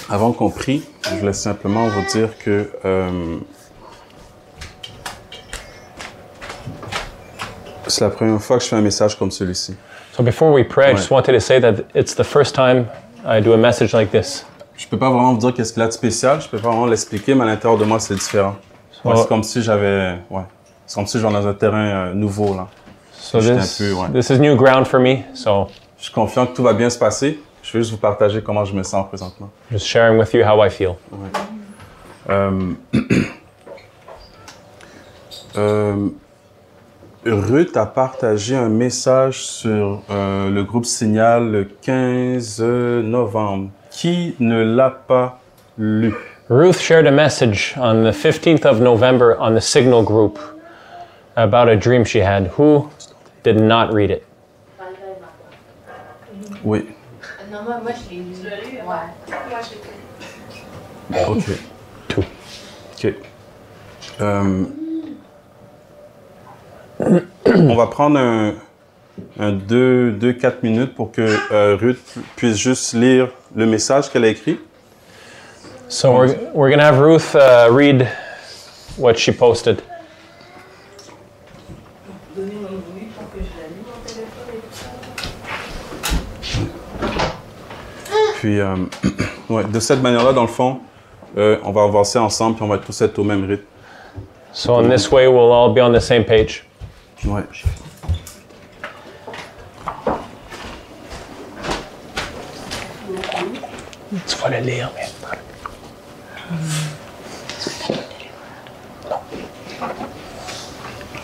Avant qu'on prie, je voulais simplement vous dire que c'est la première fois que je fais un message comme celui-ci. So before we pray, I just wanted to say that it's the first time I do a message like this. Je peux pas vraiment vous dire qu'est-ce qu'il y a de spécial, je peux pas vraiment l'expliquer, mais à l'intérieur de moi, c'est différent. Ouais, c'est comme si c'est comme si je vais dans un terrain nouveau, là. So this is new ground for me, so je suis confiant que tout va bien se passer. Je vais juste vous partager comment je me sens présentement. Just sharing with you how I feel. Ruth a partagé un message sur le groupe Signal le 15 novembre. Qui ne l'a pas lu? Ruth shared a message on the 15th of November on the Signal group about a dream she had. Who did not read it? Oui. Non, moi je l'ai lu. Ouais. Moi je l'ai lu. OK. Tout. OK. On va prendre un 2-4 minutes pour que Ruth puisse juste lire le message qu'elle a écrit. So we're going to have Ruth read what she posted. Puis, ouais, de cette manière-là, dans le fond, on va avancer ensemble puis on va tous être au même rythme. So in this way, we'll all be on the same page. Ouais. Tu vas le lire, mais...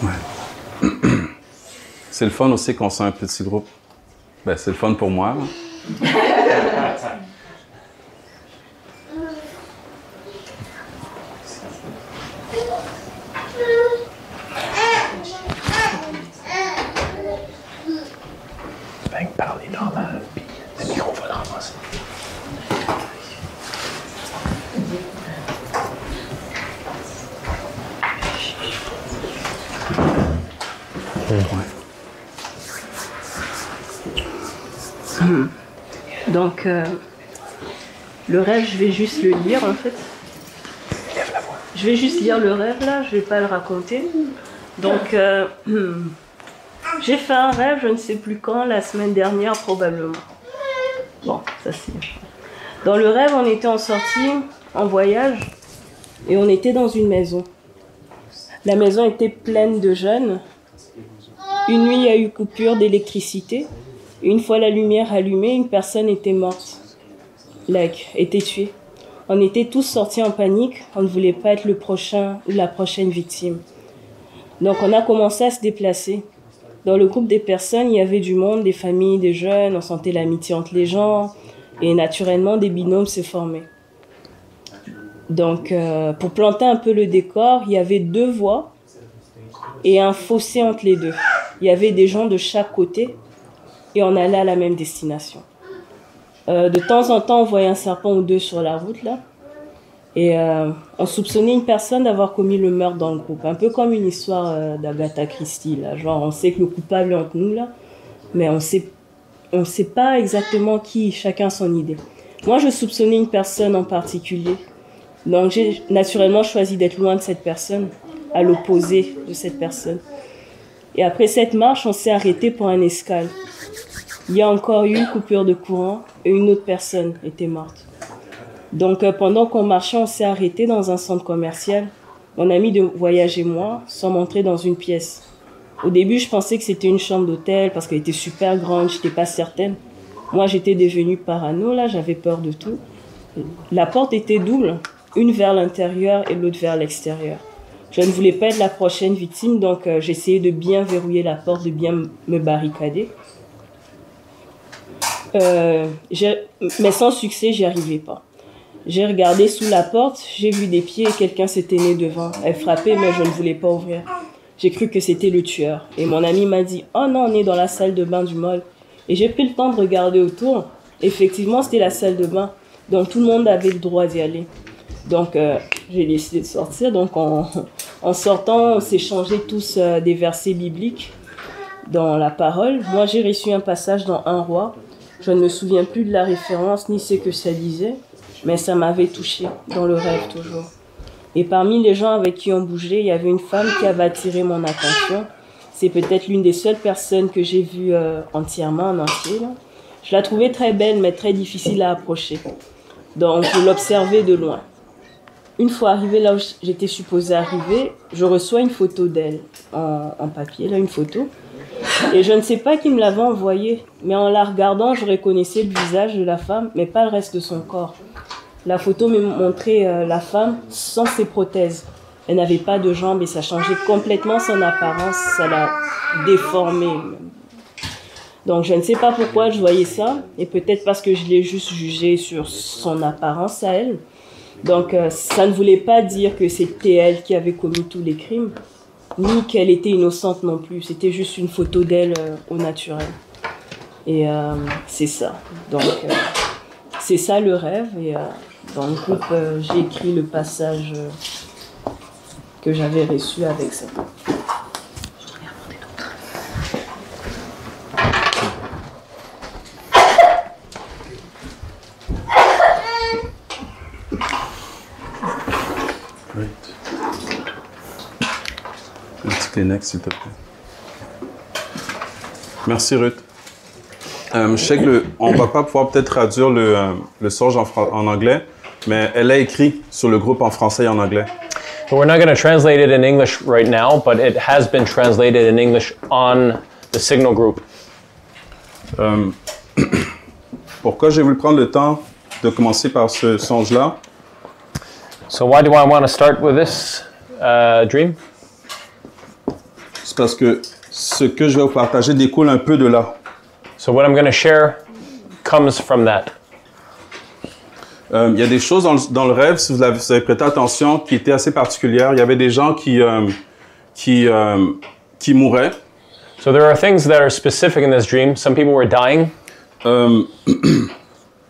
Ouais. C'est le fun aussi qu'on soit un petit groupe. Ben, c'est le fun pour moi. Hein. Parler dans le micro va dans moi. Donc, le rêve, je vais juste le lire en fait. Lève la voix. Je vais juste lire le rêve là, je vais pas le raconter. Donc, j'ai fait un rêve, je ne sais plus quand, la semaine dernière probablement. Bon, ça c'est... Dans le rêve, on était en sortie, en voyage, et on était dans une maison. La maison était pleine de jeunes. Une nuit, il y a eu coupure d'électricité. Une fois la lumière allumée, une personne était morte, était tuée. On était tous sortis en panique, on ne voulait pas être le prochain ou la prochaine victime. Donc on a commencé à se déplacer. Dans le groupe des personnes, il y avait du monde, des familles, des jeunes, on sentait l'amitié entre les gens et naturellement des binômes se formaient. Donc pour planter un peu le décor, il y avait 2 voies et un fossé entre les deux. Il y avait des gens de chaque côté et on allait à la même destination. De temps en temps, on voyait un serpent ou 2 sur la route là. Et on soupçonnait une personne d'avoir commis le meurtre dans le groupe. Un peu comme une histoire d'Agatha Christie. Là. Genre, on sait que le coupable est entre nous, là, mais on sait pas exactement qui, chacun son idée. Moi, je soupçonnais une personne en particulier. Donc, j'ai naturellement choisi d'être loin de cette personne, à l'opposé de cette personne. Et après cette marche, on s'est arrêté pour un escale. Il y a encore eu une coupure de courant et une autre personne était morte. Donc, pendant qu'on marchait, on s'est arrêté dans un centre commercial. Mon ami de voyage et moi sommes entrés dans une pièce. Au début, je pensais que c'était une chambre d'hôtel parce qu'elle était super grande, je n'étais pas certaine. Moi, j'étais devenue parano, là, j'avais peur de tout. La porte était double, une vers l'intérieur et l'autre vers l'extérieur. Je ne voulais pas être la prochaine victime, donc j'essayais de bien verrouiller la porte, de bien me barricader. Mais sans succès, j'y arrivais pas. J'ai regardé sous la porte, j'ai vu des pieds et quelqu'un s'était né devant. Elle frappait, mais je ne voulais pas ouvrir. J'ai cru que c'était le tueur. Et mon ami m'a dit « Oh non, on est dans la salle de bain du mall. » Et j'ai pris le temps de regarder autour. Effectivement, c'était la salle de bain. Donc tout le monde avait le droit d'y aller. Donc j'ai décidé de sortir. Donc en sortant, on s'échangeait tous des versets bibliques dans la parole. Moi, j'ai reçu un passage dans 1 Roi. Je ne me souviens plus de la référence ni ce que ça disait, mais ça m'avait touchée dans le rêve toujours. Et parmi les gens avec qui on bougeait, il y avait une femme qui avait attiré mon attention. C'est peut-être l'une des seules personnes que j'ai vues entièrement, en entier, là. Je la trouvais très belle, mais très difficile à approcher. Donc, je l'observais de loin. Une fois arrivée là où j'étais supposée arriver, je reçois une photo d'elle en papier, là, une photo. Et je ne sais pas qui me l'avait envoyée, mais en la regardant, je reconnaissais le visage de la femme, mais pas le reste de son corps. La photo me montrait la femme sans ses prothèses. Elle n'avait pas de jambes et ça changeait complètement son apparence, ça l'a déformée. Donc je ne sais pas pourquoi je voyais ça, et peut-être parce que je l'ai juste jugée sur son apparence à elle. Donc ça ne voulait pas dire que c'était elle qui avait commis tous les crimes, ni qu'elle était innocente non plus. C'était juste une photo d'elle au naturel. Et c'est ça. Donc c'est ça le rêve. Et dans le groupe, j'ai écrit le passage que j'avais reçu avec ça. Kleenex, s'il te plaît. Merci, Ruth. Je sais qu'on ne va pas pouvoir peut-être traduire le songe en anglais, mais elle a écrit sur le groupe en français et en anglais. But we're not going to translate it in English right now, but it has been translated in English on the Signal group. Pourquoi j'ai voulu prendre le temps de commencer par ce songe-là? So why do I want to start with this dream? C'est parce que ce que je vais vous partager découle un peu de là. So what I'm going to share comes from that. Il y a des choses dans le rêve, si vous avez prêté attention, qui étaient assez particulières. Il y avait des gens qui mouraient. So there are things that are specific in this dream. Some people were dying.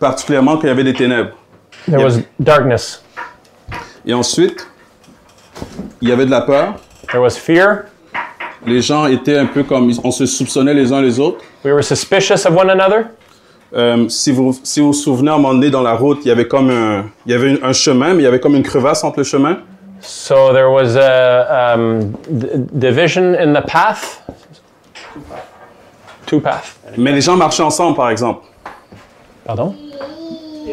Particulièrement quand il y avait des ténèbres. There was darkness. Et ensuite, il y avait de la peur. There was fear. Les gens étaient un peu comme, on se soupçonnait les uns les autres. We were suspicious of one another. Si vous vous souvenez, à un moment donné, dans la route, il y avait un chemin, mais il y avait comme une crevasse entre le chemin. So there was a division in the path. Two paths. Mais les gens marchaient ensemble, par exemple. Pardon?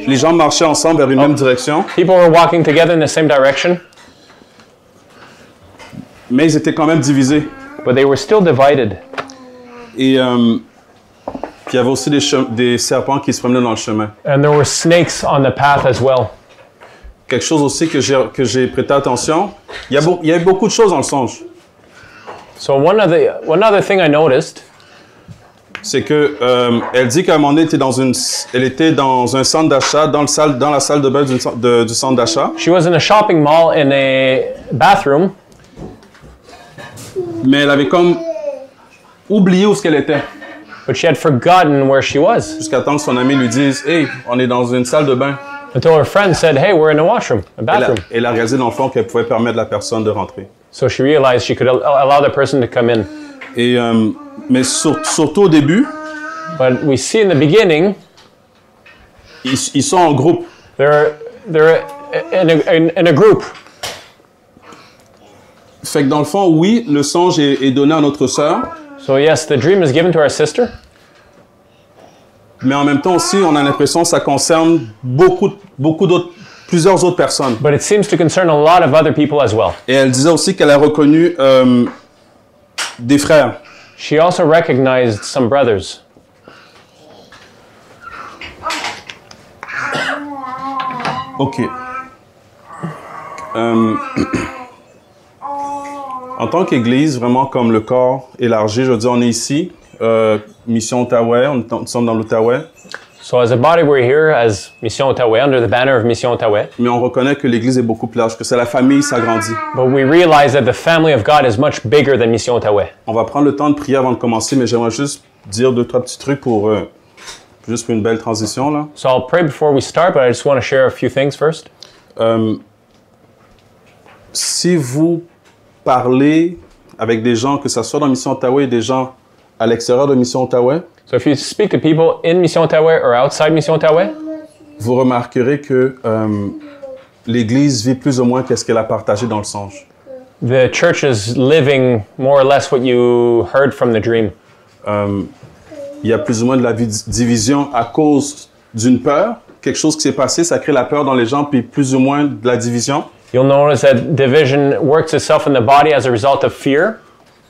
Les gens marchaient ensemble vers une même direction, People were walking together in the same direction, mais ils étaient quand même divisés. but they were still divided. Et puis il y avait aussi des serpents qui se promenaient dans le chemin. And there were snakes on the path as well. Quelque chose aussi que j'ai prêté attention, il y a beaucoup de choses dans le songe. So one other thing I noticed, C'est que elle dit qu'à un moment donné, elle était dans un centre d'achat, dans la salle de bain du centre d'achat. she was in a shopping mall in a bathroom, Mais elle avait comme oublié où qu'elle était. but she had forgotten where she was Jusqu'à temps que son ami lui dise « Hey, on est dans une salle de bain. until her friend said, "Hey, we're in a washroom, a » bathroom." Elle a réalisé dans le fond qu'elle pouvait permettre à la personne de rentrer. So she realized she could allow the person to come in. Et, mais surtout au début, But we see in the beginning, ils sont en groupe. they're in a group. Fait que dans le fond, oui, le songe est donné à notre sœur, So yes, the dream is given to our sister, mais en même temps aussi, on a l'impression que ça concerne plusieurs autres personnes. but it seems to concern a lot of other people as well. Et elle disait aussi qu'elle a reconnu des frères. She also recognized some brothers. OK. En tant qu'Église, vraiment comme le corps élargi, je veux dire, on est ici, Mission Outaouais, nous sommes dans l'Outaouais, So as a body, we're here as Mission Outaouais, under the banner of Mission Outaouais. mais on reconnaît que l'Église est beaucoup plus large, que c'est la famille s'agrandit. But we realize that the family of God is much bigger than Mission Outaouais. On va prendre le temps de prier avant de commencer, mais j'aimerais juste dire 2-3 petits trucs pour une belle transition, là. So I'll pray before we start, but I just want to share a few things first. Si vous parlez avec des gens, que ce soit dans Mission Outaouais et des gens à l'extérieur de Mission Outaouais, So if you speak to people in Mission Outaouais or outside Mission Outaouais, vous remarquerez que l'Église vit plus ou moins qu'est-ce qu'elle a partagé dans le songe. the church is living more or less what you heard from the dream. Il y a plus ou moins de la division à cause d'une peur. Quelque chose qui s'est passé, ça crée la peur dans les gens, puis plus ou moins de la division. You'll notice that division works itself in the body as a result of fear.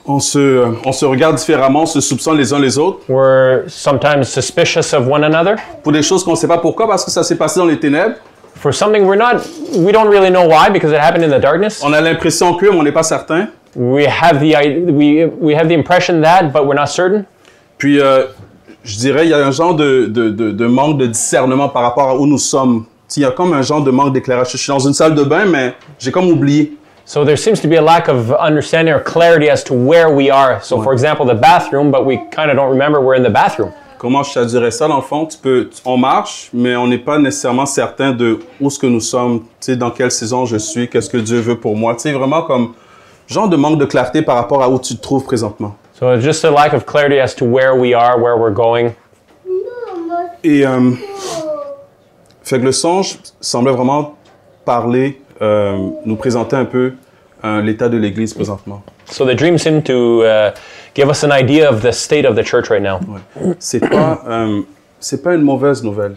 On se regarde différemment, on se soupçonne les uns les autres. We're sometimes suspicious of one another. Pour des choses qu'on ne sait pas pourquoi, parce que ça s'est passé dans les ténèbres. For something we don't really know why because it happened in the darkness. On a l'impression que, mais on n'est pas certain. We have the impression that, but we're not certain. Puis, je dirais, il y a un genre de manque de discernement par rapport à où nous sommes. Il y a comme un genre de manque d'éclairage. Je suis dans une salle de bain, mais j'ai comme oublié. So there seems to be a lack of understanding or clarity as to where we are. So for example, the bathroom, but we kind of don't remember we're in the bathroom. Comment je traduirais ça, dans le fond? On marche, mais on n'est pas nécessairement certain de où est-ce que nous sommes, tu sais, dans quelle saison je suis, qu'est-ce que Dieu veut pour moi. Tu sais, vraiment comme genre de manque de clarté par rapport à où tu te trouves présentement. So it's just a lack of clarity as to where we are, where we're going. Et fait que le songe semblait vraiment parler, nous présenter un peu l'état de l'Église présentement. So the dream seemed to give us an idea of the state of the church right now. Ouais. C'est pas une mauvaise nouvelle.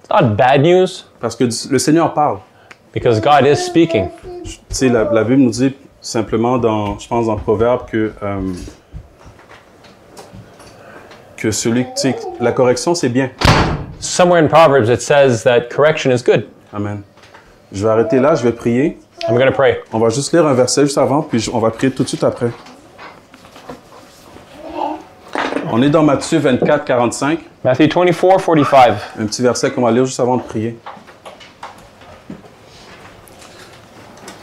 It's not bad news Parce que le Seigneur parle. because God is speaking. Tu sais, la Bible nous dit simplement je pense dans Proverbe que celui, tu sais, la correction c'est bien. Somewhere in Proverbs it says that correction is good. Amen. Je vais arrêter là, je vais prier. I'm going to pray. On va juste lire un verset juste avant, puis on va prier tout de suite après. On est dans Matthieu 24, 45. Matthew 24:45. Un petit verset qu'on va lire juste avant de prier.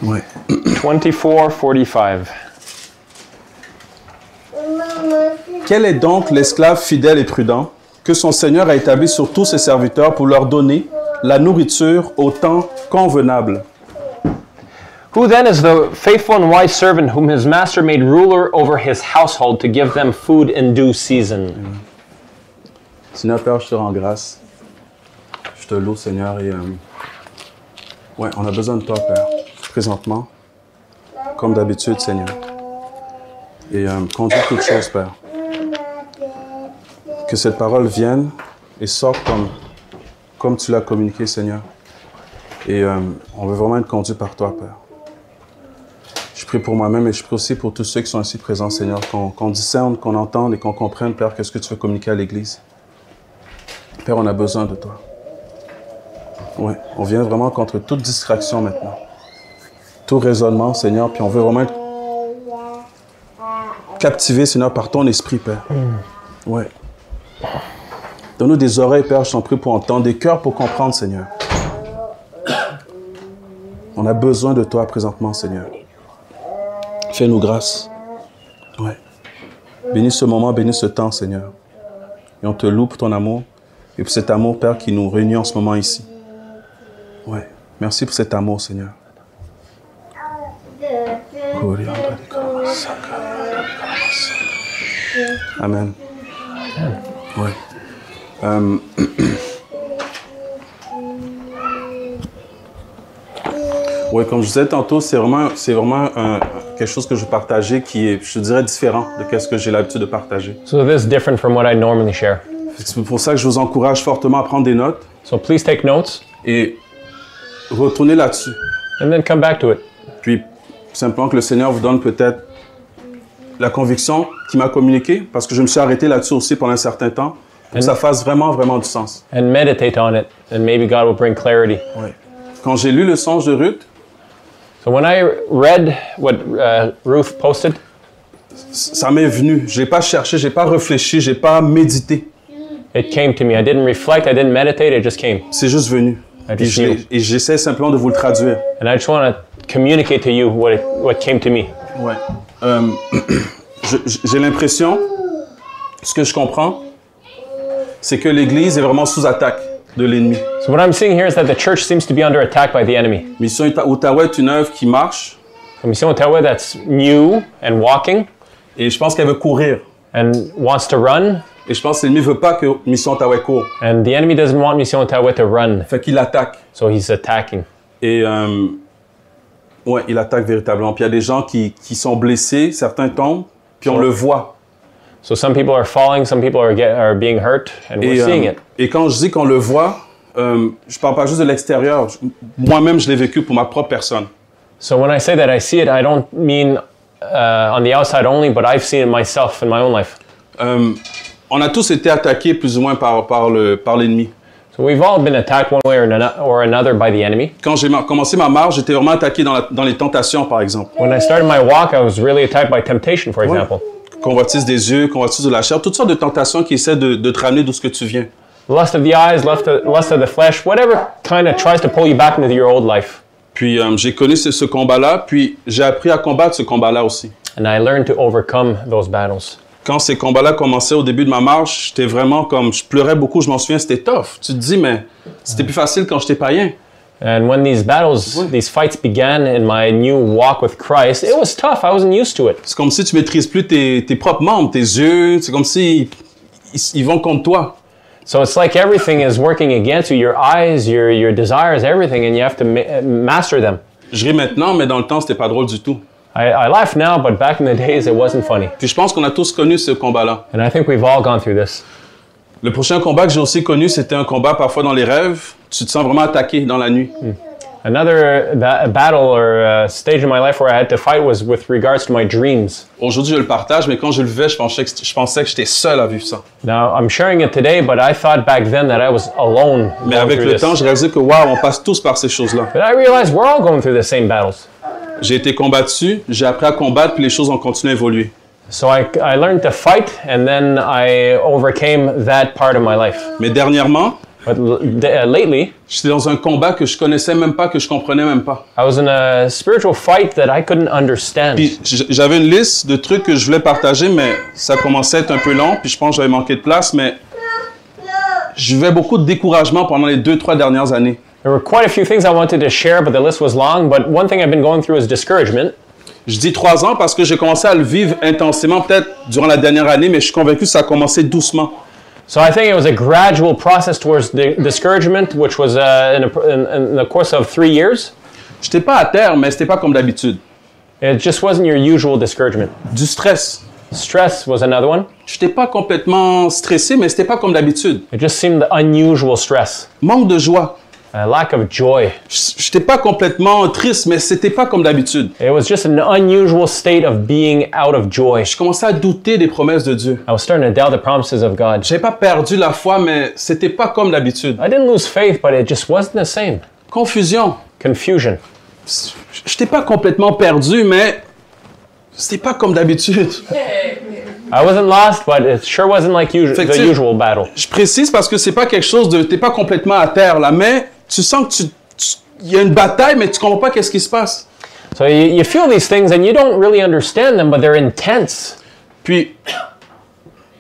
Ouais. 24:45. Quel est donc l'esclave fidèle et prudent que son Seigneur a établi sur tous ses serviteurs pour leur donner la nourriture au temps convenable? Who then is the faithful and wise servant whom his master made ruler over his household to give them food in due season? Seigneur Père, je te rends grâce. Je te loue, Seigneur, et ouais, on a besoin de toi, Père, présentement, comme d'habitude, Seigneur. Et conduis toutes choses, Père. Que cette parole vienne et sorte comme tu l'as communiqué, Seigneur. Et on veut vraiment être conduit par toi, Père. Je prie pour moi-même et je prie aussi pour tous ceux qui sont ici présents, Seigneur, qu'on discerne, qu'on entende et qu'on comprenne, Père, qu'est-ce que tu veux communiquer à l'Église. Père, on a besoin de toi. Oui, on vient vraiment contre toute distraction maintenant. Tout raisonnement, Seigneur, puis on veut vraiment être captivé, Seigneur, par ton esprit, Père. Oui. Donne-nous des oreilles, Père, je t'en prie, pour entendre, des cœurs pour comprendre, Seigneur. On a besoin de toi présentement, Seigneur. Fais-nous grâce. Ouais. Bénis ce moment, bénis ce temps, Seigneur. Et on te loue pour ton amour et pour cet amour, Père, qui nous réunit en ce moment ici. Ouais. Merci pour cet amour, Seigneur. Amen. Ouais. Oui, comme je disais tantôt, c'est vraiment quelque chose que je partageais qui est, je dirais, différent de ce que j'ai l'habitude de partager. So this is different from what I normally share. C'est pour ça que je vous encourage fortement à prendre des notes So please take notes et retourner là-dessus. and then come back to it. Puis, simplement que le Seigneur vous donne peut-être la conviction qu'il m'a communiquée, parce que je me suis arrêté là-dessus aussi pendant un certain temps, pour que ça fasse vraiment, vraiment du sens. And meditate on it, and maybe God will bring clarity. Oui. Quand j'ai lu le songe de Ruth, So when I read what Ruth posted, ça m'est venu. Je n'ai pas cherché, je n'ai pas réfléchi, je n'ai pas médité. it came to me. I didn't reflect, I didn't meditate, it just came. C'est juste venu. I just knew. Et j'essaie simplement de vous le traduire. And I just want to communicate to you what came to me. Ouais. J'ai l'impression, ce que je comprends, c'est que l'Église est vraiment sous attaque de l'ennemi. So what I'm seeing here is that the church seems to be under attack by the enemy. Mission Outaouais est une œuvre qui marche So Mission Outaouais that's new and walking et je pense qu'elle veut courir. and wants to run Et je pense que l'ennemi veut pas que Mission Outaouais court. And the enemy doesn't want Mission Outaouais to run, Fait qu'il attaque. so he's attacking. Et ouais, il attaque véritablement. Puis il y a des gens qui sont blessés, certains tombent, puis on le voit. So some people are falling, some people are being hurt, and we're seeing it. Et quand je dis qu'on le voit, je parle pas juste de l'extérieur. Moi-même, je l'ai vécu pour ma propre personne. So when I say that I see it, I don't mean on the outside only, but I've seen it myself in my own life. On a tous été attaqués plus ou moins par l'ennemi. So we've all been attacked one way or another by the enemy. Quand j'ai commencé ma marche, j'étais vraiment attaqué dans les tentations, par exemple. When I started my walk, I was really attacked by temptation, for example. Convoitise des yeux, convoitise de la chair, toutes sortes de tentations qui essaient de te ramener d'où ce que tu viens. Lust of the eyes, lust of the flesh, whatever kind of tries to pull you back into your old life. Puis j'ai connu ce combat-là, puis j'ai appris à combattre ce combat-là aussi. And I learned to overcome those battles. Quand ces combats-là commençaient au début de ma marche, j'étais vraiment comme, je pleurais beaucoup, je m'en souviens, c'était tough. Tu te dis, mais c'était plus facile quand j'étais païen. And when these battles, these fights began in my new walk with Christ, it was tough. I wasn't used to it. C'est comme si tu maîtrises plus tes propres membres, tes yeux, c'est comme si ils vont contre toi. So it's like everything is working against you, your eyes, your desires, everything, and you have to master them. Je ris maintenant, mais dans le temps, c'était pas drôle du tout. I laugh now, but back in the days, it wasn't funny. Puis je pense qu'on a tous connu ce combat-là. And I think we've all gone through this. Le prochain combat que j'ai aussi connu, c'était un combat parfois dans les rêves. Tu te sens vraiment attaqué dans la nuit. Another battle or stage in my life where I had to fight was with regards to my dreams. Aujourd'hui, je le partage, mais quand je le vivais, je pensais que j'étais seul à vivre ça. Now, I'm sharing it today, but I thought back then that I was alone Mais going avec through le this. temps, j'ai réalisé que, waouh, on passe tous par ces choses-là. But I realized we're all going through the same battles. J'ai été combattu, j'ai appris à combattre, puis les choses ont continué à évoluer. So I learned to fight, and then I overcame that part of my life. Mais dernièrement, But lately, j'étais dans un combat que je connaissais même pas, que je comprenais même pas. I was in a spiritual fight that I couldn't understand. Puis j'avais une liste de trucs que je voulais partager, mais ça commençait à être un peu long, puis je pense que j'avais manqué de place, mais je vivais beaucoup de découragement pendant les 2-3 dernières années. There were quite a few things I wanted to share, but the list was long. But one thing I've been going through is discouragement. Je dis 3 ans parce que j'ai commencé à le vivre intensément peut-être durant la dernière année, mais je suis convaincu que ça a commencé doucement. So I think it was a gradual process towards discouragement, which was in the course of 3 years. J'étais pas à terre, mais c'était pas comme d'habitude. It just wasn't your usual discouragement. Du stress. Stress was another one. J'étais pas complètement stressé, mais c'était pas comme d'habitude. It just seemed unusual stress. Manque de joie. A lack of joy. J'étais pas complètement triste, mais c'était pas comme d'habitude. It was just an unusual state of being out of joy. Je commençais à douter des promesses de Dieu. I was starting to doubt the promises of God. J'avais pas perdu la foi, mais c'était pas comme d'habitude. I didn't lose faith, but it just wasn't the same. Confusion. Confusion. J'étais pas complètement perdu, mais c'était pas comme d'habitude. I wasn't lost, but it sure wasn't like Fait que the usual battle. Je précise parce que c'est pas quelque chose de... T'es pas complètement à terre, là, mais tu sens que il y a une bataille, mais tu comprends pas qu'est-ce qui se passe. So you feel these things and you don't really understand them, but they're intense. Puis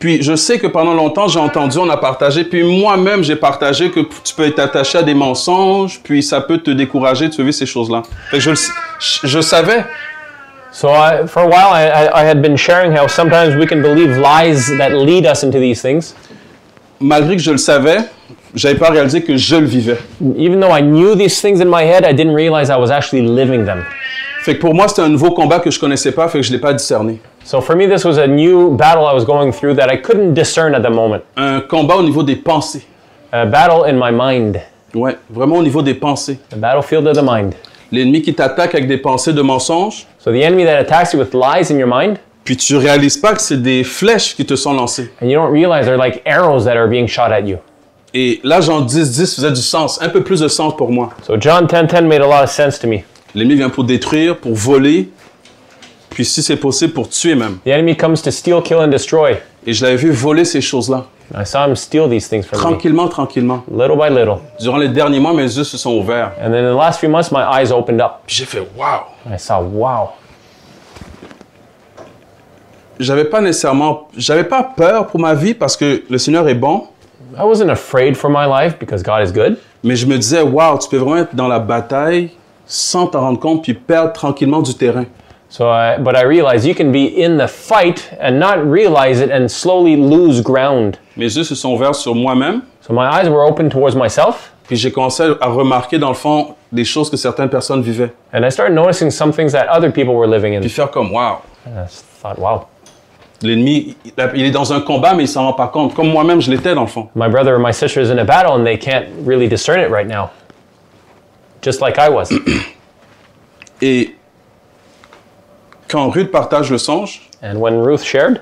je sais que pendant longtemps, j'ai entendu, on a partagé, puis moi-même, j'ai partagé que tu peux être attaché à des mensonges, puis ça peut te décourager de vivre ces choses-là. Fait que je savais. So for a while, I had been sharing how sometimes we can believe lies that lead us into these things. Malgré que je le savais, j'avais pas réalisé que je le vivais. Even though I knew these things in my head, I didn't realize I was actually living them. Fait que pour moi, c'était un nouveau combat que je connaissais pas, fait que je l'ai pas discerné. So for me, this was a new battle I was going through that I couldn't discern at the moment. Un combat au niveau des pensées. A battle in my mind. Ouais, vraiment au niveau des pensées. The battlefield of the mind. L'ennemi qui t'attaque avec des pensées de mensonges. So the enemy that attacks you with lies in your mind. Puis tu réalises pas que c'est des flèches qui te sont lancées. And you don't realize they're like arrows that are being shot at you. Et là, Jean 10:10 faisait du sens, un peu plus de sens pour moi. So John 10:10 made a lot of sense to me. L'ennemi vient pour détruire, pour voler, puis si c'est possible, pour tuer même. The enemy comes to steal, kill, and destroy. Et je l'avais vu voler ces choses-là. I saw him steal these things from Tranquillement, tranquillement. me, little by little. Durant les derniers mois, mes yeux se sont ouverts. And then in the last few months, my eyes opened up. Puis j'ai fait « wow ». I saw, wow. J'avais pas peur pour ma vie parce que le Seigneur est bon. I wasn't afraid for my life because God is good. Mais je me disais, wow, tu peux vraiment être dans la bataille sans t'en rendre compte puis perdre tranquillement du terrain. But I realized you can be in the fight and not realize it and slowly lose ground. Mes yeux se sont ouverts sur moi-même. So my eyes were open towards myself. Puis j'ai commencé à remarquer, dans le fond, des choses que certaines personnes vivaient. And I started noticing some things that other people were living in. Puis faire comme, wow. And I thought, wow. L'ennemi, il est dans un combat, mais il s'en rend pas compte. Comme moi-même, je l'étais, dans le fond. My brother or my sister is in a battle and they can't really discern it right now. Just like I was. Et quand Ruth partage le songe, And when Ruth shared,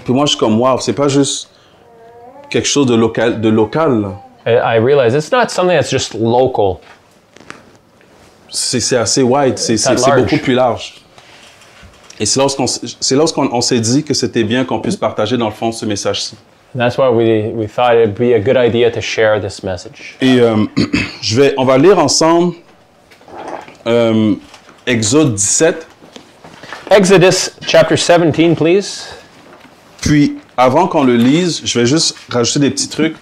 puis moi, je suis comme, wow, c'est pas juste quelque chose de local, là. I realized it's not something that's just local. C'est assez wide, c'est large. beaucoup plus large. Et c'est lorsqu'on s'est dit que c'était bien qu'on puisse partager, dans le fond, ce message-ci. And that's why we thought it'd be a good idea to share this message. Et on va lire ensemble Exode 17. Exodus chapter 17, please. Puis, avant qu'on le lise, je vais juste rajouter des petits trucs.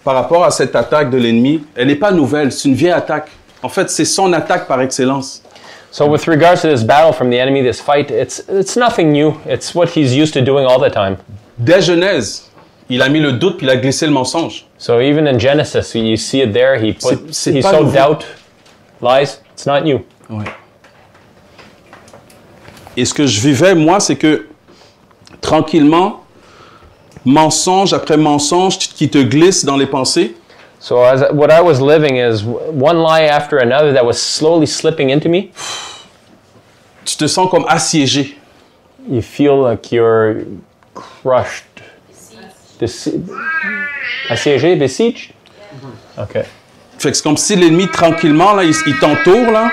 Par rapport à cette attaque de l'ennemi, elle n'est pas nouvelle, c'est une vieille attaque. En fait, c'est son attaque par excellence. So with regards to this battle from the enemy, this fight, it's nothing new. It's what he's used to doing all the time. Dès Genèse, il a mis le doute puis il a glissé le mensonge. So even in Genesis, you see it there. He C'est pas sowed nouveau. doubt, lies. It's not new. Ouais. Et ce que je vivais, moi, c'est que tranquillement, mensonge après mensonge qui te glisse dans les pensées. So what I was living is one lie after another that was slowly slipping into me. Tu te sens comme assiégé. You feel like you're crushed. Assiégé, besieged? Okay. Fait que c'est comme si l'ennemi, tranquillement, là, il t'entoure, là,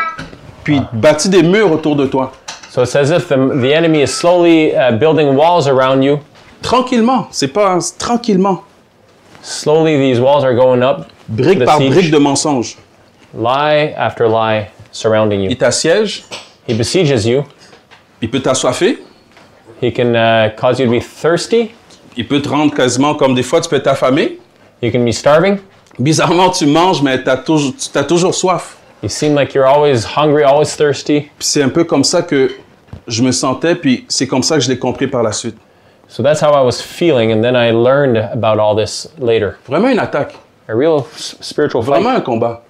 puis il bâtit des murs autour de toi. So it's as if the enemy is slowly building walls around you. Tranquillement, c'est pas tranquillement. Slowly these walls are going up. Brique The par siege. brique de mensonges. Lie after lie surrounding you. Il t'assiège, He besieges you. il peut t'assoiffer, He can cause you to be thirsty. il peut te rendre quasiment comme des fois tu peux être affamé. You can be starving. Bizarrement, tu manges, mais tu as toujours soif. You seem like you're always hungry, always thirsty. Puis c'est un peu comme ça que je me sentais, puis c'est comme ça que je l'ai compris par la suite. So that's how I was feeling, and then I learned about all this later. Vraiment une attaque, A real spiritual vraiment fight. un combat.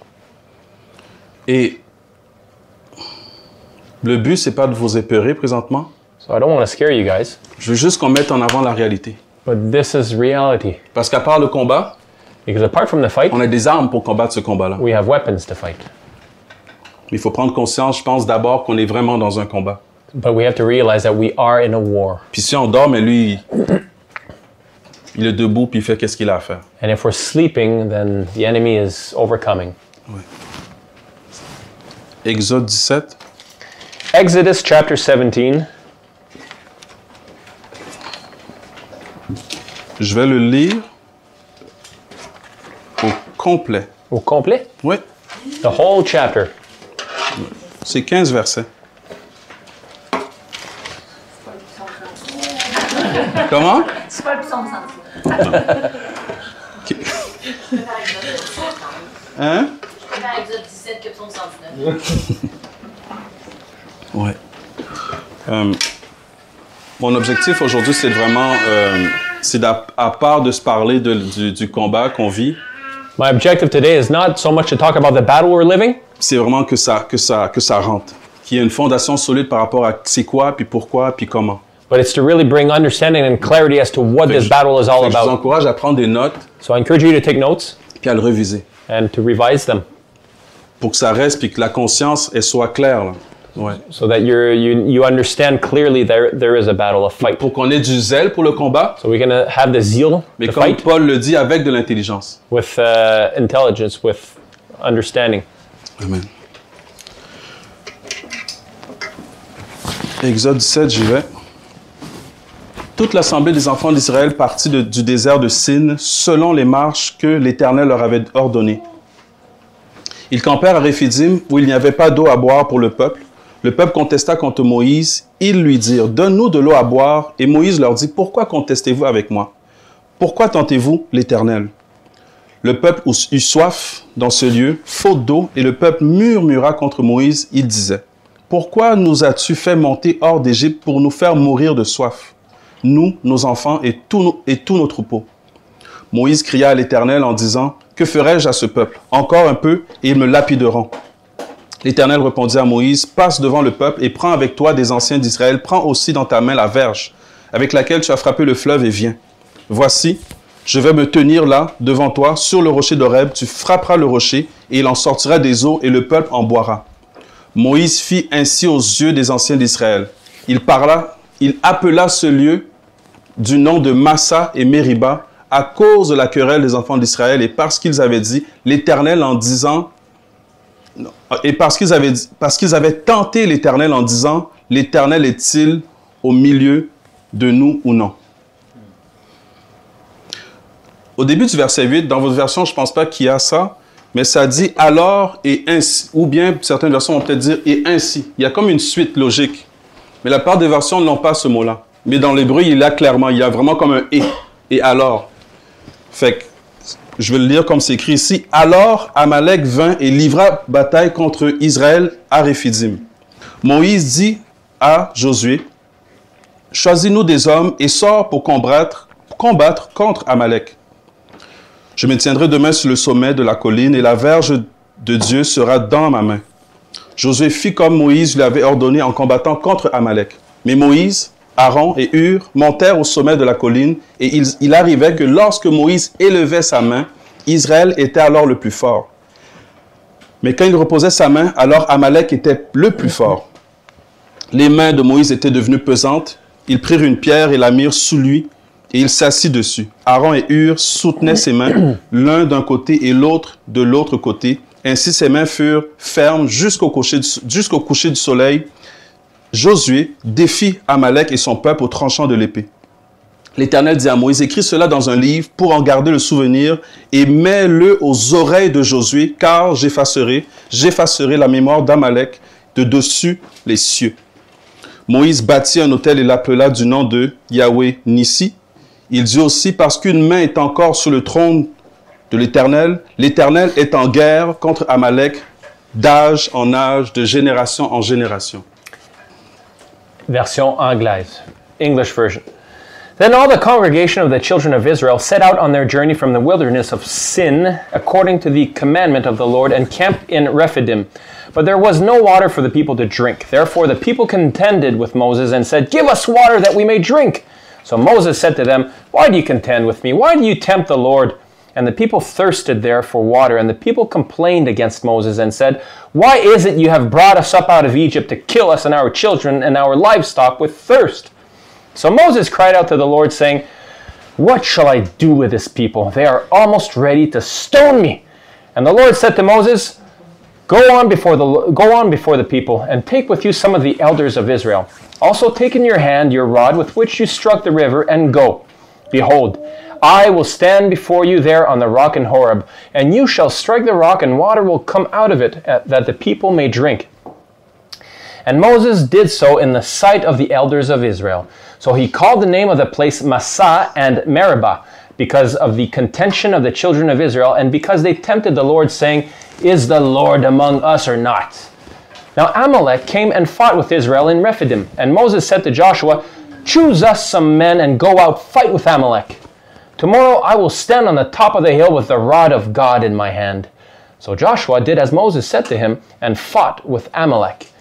Et le but, c'est pas de vous épeurer présentement. So I don't want to scare you guys, Je veux juste qu'on mette en avant la réalité. but this is reality. Parce qu'à part le combat, Because apart from the fight, on a des armes pour combattre ce combat-là. we have weapons to fight. Mais il faut prendre conscience, je pense d'abord qu'on est vraiment dans un combat. But we have to realize that we are in a war. Puis si on dort, mais lui, il est debout, puis il fait qu'est-ce qu'il a à faire. And if we're sleeping, then the enemy is overcoming. Exode 17. Exodus chapter 17. Je vais le lire au complet. Au complet? Oui, The whole chapter. c'est 15 versets. Comment? C'est pas le psaume 119. Ok. Hein? Je préfère Exode 17 que psaume 119. Ouais. Mon objectif aujourd'hui, c'est vraiment, c'est à part de se parler du combat qu'on vit, My objective today is not so much to talk about the battle we're living, c'est vraiment que ça rentre, qu'il y ait une fondation solide par rapport à c'est quoi, puis pourquoi, puis comment. but it's to really bring understanding and clarity as to what Fait que this battle is all fait que je vous about. encourage à prendre des notes, So I encourage you to take notes puis à le reviser, and to revise them pour que ça reste, puis que la conscience, elle soit claire, là. Ouais. so that you understand clearly there is a battle, a fight. Pour qu'on ait du zèle pour le combat, So we're going to have the zeal mais to comme fight Paul le dit, avec de l'intelligence. with intelligence, with understanding. Amen. Exode 17, j'y vais. Toute l'assemblée des enfants d'Israël partit du désert de Sin selon les marches que l'Éternel leur avait ordonnées. Ils campèrent à Réphidim où il n'y avait pas d'eau à boire pour le peuple. Le peuple contesta contre Moïse. Ils lui dirent, « Donne-nous de l'eau à boire. » Et Moïse leur dit, « Pourquoi contestez-vous avec moi? Pourquoi tentez-vous l'Éternel? » Le peuple eut soif dans ce lieu, faute d'eau, et le peuple murmura contre Moïse. Il disait, « pourquoi nous as-tu fait monter hors d'Égypte pour nous faire mourir de soif, nous, nos enfants et tous nos troupeaux? Moïse cria à l'Éternel en disant, que ferai-je à ce peuple? Encore un peu et ils me lapideront. L'Éternel répondit à Moïse, passe devant le peuple et prends avec toi des anciens d'Israël, prends aussi dans ta main la verge avec laquelle tu as frappé le fleuve et viens. Voici, je vais me tenir là, devant toi, sur le rocher d'Horeb, tu frapperas le rocher et il en sortira des eaux et le peuple en boira. Moïse fit ainsi aux yeux des anciens d'Israël. Il appela ce lieu du nom de Massa et Mériba à cause de la querelle des enfants d'Israël et parce qu'ils avaient dit l'Éternel en disant, et parce qu'ils avaient tenté l'Éternel en disant, l'Éternel est-il au milieu de nous ou non? Au début du verset 8, dans votre version, je ne pense pas qu'il y a ça, mais ça dit « alors et ainsi », ou bien certaines versions vont peut-être dire « et ainsi ». Il y a comme une suite logique, mais la plupart des versions n'ont pas ce mot-là. Mais dans l'hébreu, il y a clairement, il y a vraiment comme un « et alors ». Fait que, je vais le lire comme c'est écrit ici. « Alors, Amalek vint et livra bataille contre Israël à Réphidim. Moïse dit à Josué, « Choisis-nous des hommes et sors pour combattre contre Amalek. Je me tiendrai demain sur le sommet de la colline et la verge de Dieu sera dans ma main. » Josué fit comme Moïse lui avait ordonné en combattant contre Amalek. Mais Moïse, Aaron et Hur montèrent au sommet de la colline et il arrivait que lorsque Moïse élevait sa main, Israël était alors le plus fort. Mais quand il reposait sa main, alors Amalek était le plus fort. Les mains de Moïse étaient devenues pesantes. Ils prirent une pierre et la mirent sous lui et il s'assit dessus. Aaron et Hur soutenaient ses mains, l'un d'un côté et l'autre de l'autre côté. Ainsi ses mains furent fermes jusqu'au coucher du soleil. Josué défie Amalek et son peuple au tranchant de l'épée. L'Éternel dit à Moïse, écris cela dans un livre pour en garder le souvenir et mets-le aux oreilles de Josué, car j'effacerai la mémoire d'Amalek de dessus les cieux. Moïse bâtit un autel et l'appela du nom de Yahweh Nissi. Il dit aussi, parce qu'une main est encore sur le trône de l'Éternel, l'Éternel est en guerre contre Amalek d'âge en âge, de génération en génération. Version anglaise, English version. Then all the congregation of the children of Israel set out on their journey from the wilderness of Sin, according to the commandment of the Lord, and camped in Rephidim. But there was no water for the people to drink. Therefore the people contended with Moses and said, give us water that we may drink. So Moses said to them, why do you contend with me? Why do you tempt the Lord? And the people thirsted there for water. And the people complained against Moses and said, why is it you have brought us up out of Egypt to kill us and our children and our livestock with thirst? So Moses cried out to the Lord, saying, what shall I do with this people? They are almost ready to stone me. And the Lord said to Moses, Go on before the people, and take with you some of the elders of Israel. Also take in your hand your rod with which you struck the river, and go. Behold, I will stand before you there on the rock in Horeb, and you shall strike the rock, and water will come out of it, that the people may drink. And Moses did so in the sight of the elders of Israel. So he called the name of the place Massah and Meribah, because of the contention of the children of Israel, and because they tempted the Lord, saying, Is the Lord among us or not? Now Amalek came and fought with Israel in Rephidim, and Moses said to Joshua, Choose us some men and go out, fight with Amalek. Tomorrow I will stand on the top of the hill with the rod of God in my hand. So Joshua did as Moses said to him, and fought with Amalek.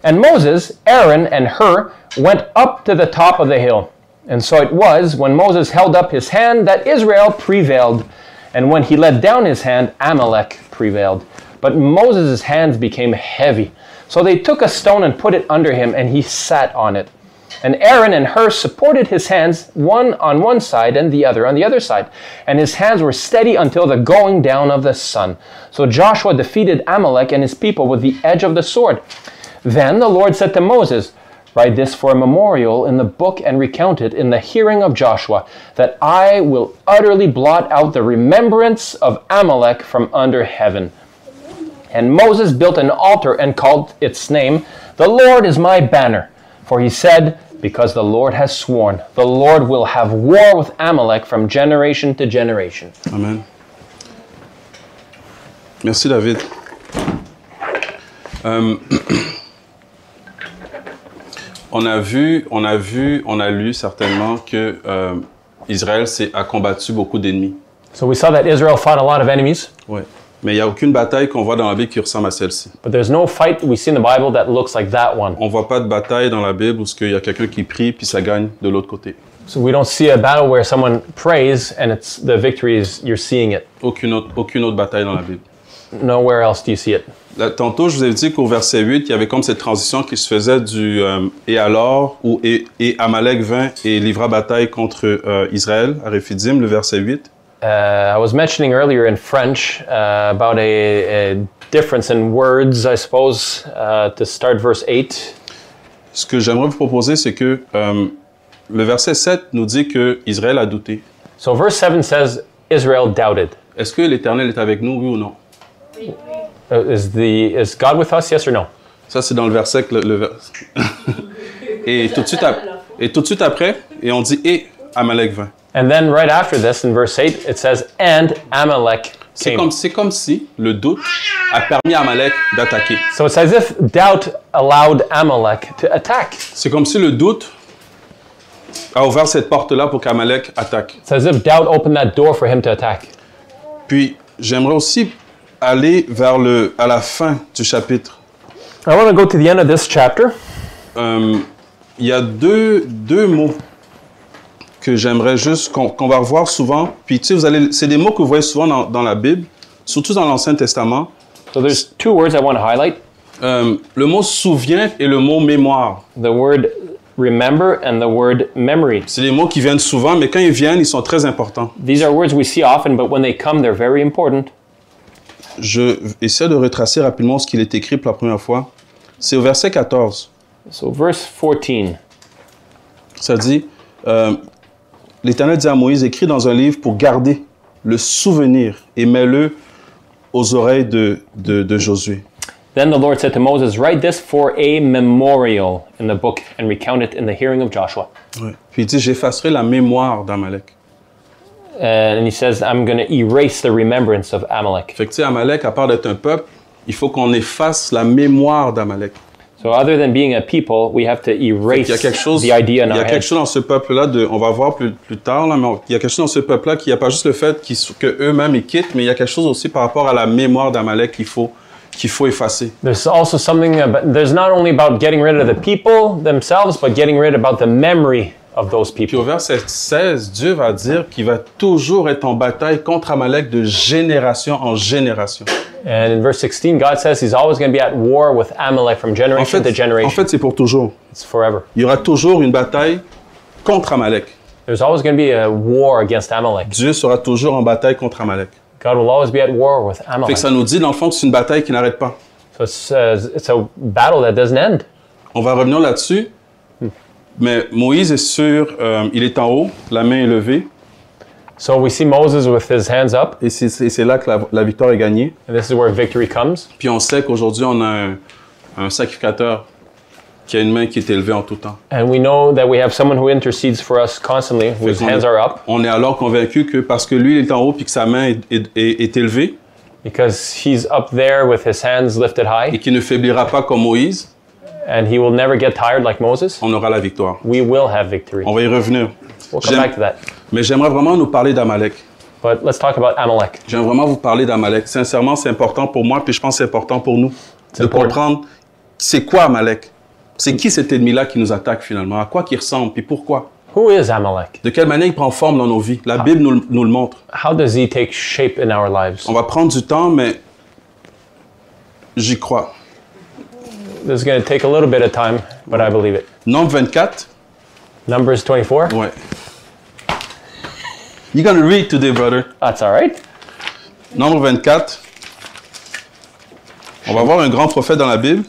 And Moses, Aaron, and Hur went up to the top of the hill. And so it was, when Moses held up his hand, that Israel prevailed. And when he let down his hand, Amalek prevailed. But Moses' hands became heavy. So they took a stone and put it under him, and he sat on it. And Aaron and Hur supported his hands, one on one side and the other on the other side. And his hands were steady until the going down of the sun. So Joshua defeated Amalek and his people with the edge of the sword. Then the Lord said to Moses, Write this for a memorial in the book and recount it in the hearing of Joshua, that I will utterly blot out the remembrance of Amalek from under heaven. And Moses built an altar and called its name, The Lord is my banner. For he said, Because the Lord has sworn, the Lord will have war with Amalek from generation to generation. Amen. Merci David. On a lu certainement que Israël a combattu beaucoup d'ennemis. So we saw that Israel fought a lot of enemies, Ouais. Mais il n'y a aucune bataille qu'on voit dans la Bible qui ressemble à celle-ci. but there's no fight we see in the Bible that looks like that one. On ne voit pas de bataille dans la Bible où il y a quelqu'un qui prie puis ça gagne de l'autre côté. So we don't see a battle where someone prays and it's the victory is you're seeing it. Aucune autre bataille dans la Bible. Nowhere else do you see it. Là, tantôt, je vous ai dit qu'au verset 8, il y avait comme cette transition qui se faisait du et alors, où et Amalek vint et livra bataille contre Israël, à Réphidim, le verset 8. I was mentioning earlier in French about a difference in words, I suppose, to start verse 8. Ce que j'aimerais vous proposer, c'est que le verset 7 nous dit que Israël a douté. So verse 7 says Israel doubted. Est-ce que l'Éternel est avec nous, oui ou non? Oui. Is God with us, yes or no? Ça, c'est dans le verset que et tout de suite après, et on dit et Amalek vint. And then right after this, in verse 8, it says, and Amalek C'est came. comme si le doute a permis à Amalek d'attaquer. So it's as if doubt allowed Amalek to attack. C'est comme si le doute a ouvert cette porte-là pour qu'Amalek attaque. It's as if doubt opened that door for him to attack. Puis, j'aimerais aussi aller à la fin du chapitre. I want to go to the end of this chapter. Il y a deux mots que j'aimerais juste qu'on va revoir souvent. Puis, tu sais, c'est des mots que vous voyez souvent dans la Bible, surtout dans l'Ancien Testament. So there's two words I want to highlight. Le mot souvient et le mot mémoire. The word remember and the word memory. C'est des mots qui viennent souvent, mais quand ils viennent, ils sont très importants. These are words we see often, but when they come, they're very important. Je essaie de retracer rapidement ce qu'il est écrit pour la première fois. C'est au verset 14. So verse 14. Ça dit, l'Éternel dit à Moïse, écris dans un livre pour garder le souvenir et mets-le aux oreilles de Josué. Then the Lord said to Moses, write this for a memorial in the book and recount it in the hearing of Joshua. Ouais. Puis il dit, j'effacerai la mémoire d'Amalek. And he says, I'm going to erase the remembrance of Amalek. Fait que tu sais, Amalek, à part d'être un peuple, il faut qu'on efface la mémoire d'Amalek. So other than being a people, we have to erase Il y a quelque chose, the idea in il y our a quelque head. chose dans ce peuple-là, on va voir plus tard, là, mais il y a quelque chose dans ce peuple-là qui n'y a pas juste le fait qu'eux-mêmes ils quittent, mais il y a quelque chose aussi par rapport à la mémoire d'Amalek qu'il faut effacer. There's also something about, there's not only about getting rid of the people themselves, but getting rid about the memory of those Puis people. au verset 16, Dieu va dire qu'il va toujours être en bataille contre Amalek de génération en génération. And in verse 16, God says he's always going to be at war with Amalek from generation to generation. En fait, c'est pour toujours. It's forever. Il y aura toujours une bataille contre Amalek. There's always going to be a war against Amalek. Dieu sera toujours en bataille contre Amalek. God will always be at war with Fait Amalek. que ça nous dit, dans le fond, que c'est une bataille qui n'arrête pas. So it's a battle that doesn't end. On va revenir là-dessus. Mais Moïse est il est en haut, la main est levée. So we see Moses with his hands up, Et c'est là que la victoire est gagnée. and this is where victory comes. Puis on sait qu'aujourd'hui, on a un sacrificateur qui a une main qui est élevée en tout temps. And we know that we have someone who intercedes for us constantly, whose hands are up, On est alors convaincu que parce que lui, il est en haut puis que sa main est élevée because he's up there with his hands lifted et high, qu'il ne faiblira pas comme Moïse, and he will never get tired like Moses. on aura la victoire. We will have victory. On va y revenir. We'll come J'aime- back to that. Mais j'aimerais vraiment nous parler d'Amalek. But let's talk about Amalek. J'aimerais vraiment vous parler d'Amalek. Sincèrement, c'est important pour moi, puis je pense que c'est important pour nous de important. comprendre c'est quoi Amalek. C'est qui cet ennemi-là qui nous attaque finalement? À quoi qu'il ressemble, puis pourquoi? Who is Amalek? De quelle manière il prend forme dans nos vies? La Bible nous le montre. How does he take shape in our lives? On va prendre du temps, mais j'y crois. This is going to take a little bit of time, but I believe it. Nombre 24. Numbers 24. Ouais. You're gonna read today, brother. That's all right. Nombre 24. On va voir un grand prophète dans la Bible,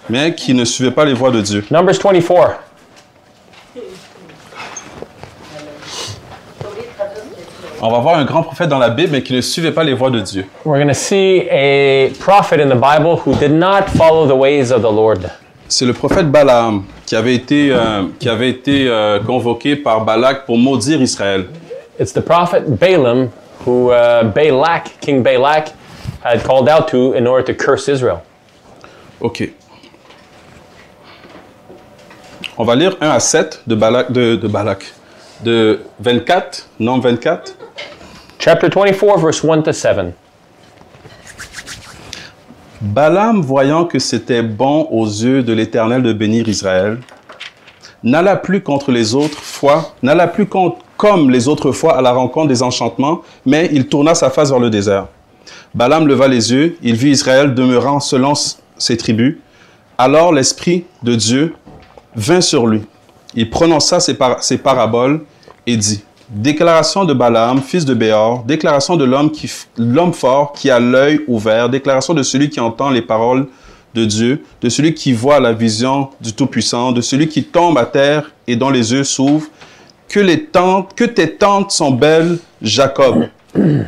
mais qui ne suivait pas les voies de Dieu. Numbers 24. On va voir un grand prophète dans la Bible, mais qui ne suivait pas les voies de Dieu. We're going to see a prophet in the Bible who did not follow the ways of the Lord. C'est le prophète Balaam qui avait été convoqué par Balak pour maudire Israël. It's the prophet Balaam who King Balak, had called out to in order to curse Israel. OK. On va lire 1 à 7 de Balak, de 24, Nombre 24. Chapter 24, verse 1 to 7. Balaam, voyant que c'était bon aux yeux de l'Éternel de bénir Israël, n'alla plus contre les autres fois, comme les autres fois à la rencontre des enchantements, mais il tourna sa face vers le désert. Balaam leva les yeux, il vit Israël demeurant selon ses tribus. Alors l'Esprit de Dieu vint sur lui. Il prononça ses paraboles et dit, « Déclaration de Balaam, fils de Béor, déclaration de l'homme fort qui a l'œil ouvert, déclaration de celui qui entend les paroles de Dieu, de celui qui voit la vision du Tout-Puissant, de celui qui tombe à terre et dont les yeux s'ouvrent. Que tes tentes sont belles, Jacob,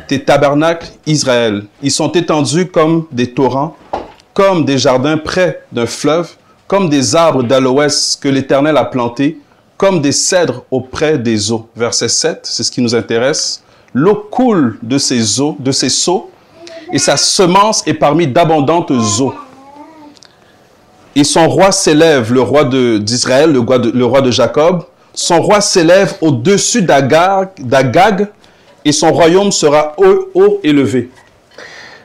tes tabernacles, Israël. Ils sont étendus comme des torrents, comme des jardins près d'un fleuve, comme des arbres d'aloès que l'Éternel a plantés, comme des cèdres auprès des eaux. » Verset 7, c'est ce qui nous intéresse. « L'eau coule de ses eaux, de ses seaux, et sa semence est parmi d'abondantes eaux. Et son roi s'élève, le roi d'Israël, le roi de Jacob. Son roi s'élève au-dessus d'Agag, et son royaume sera haut élevé. »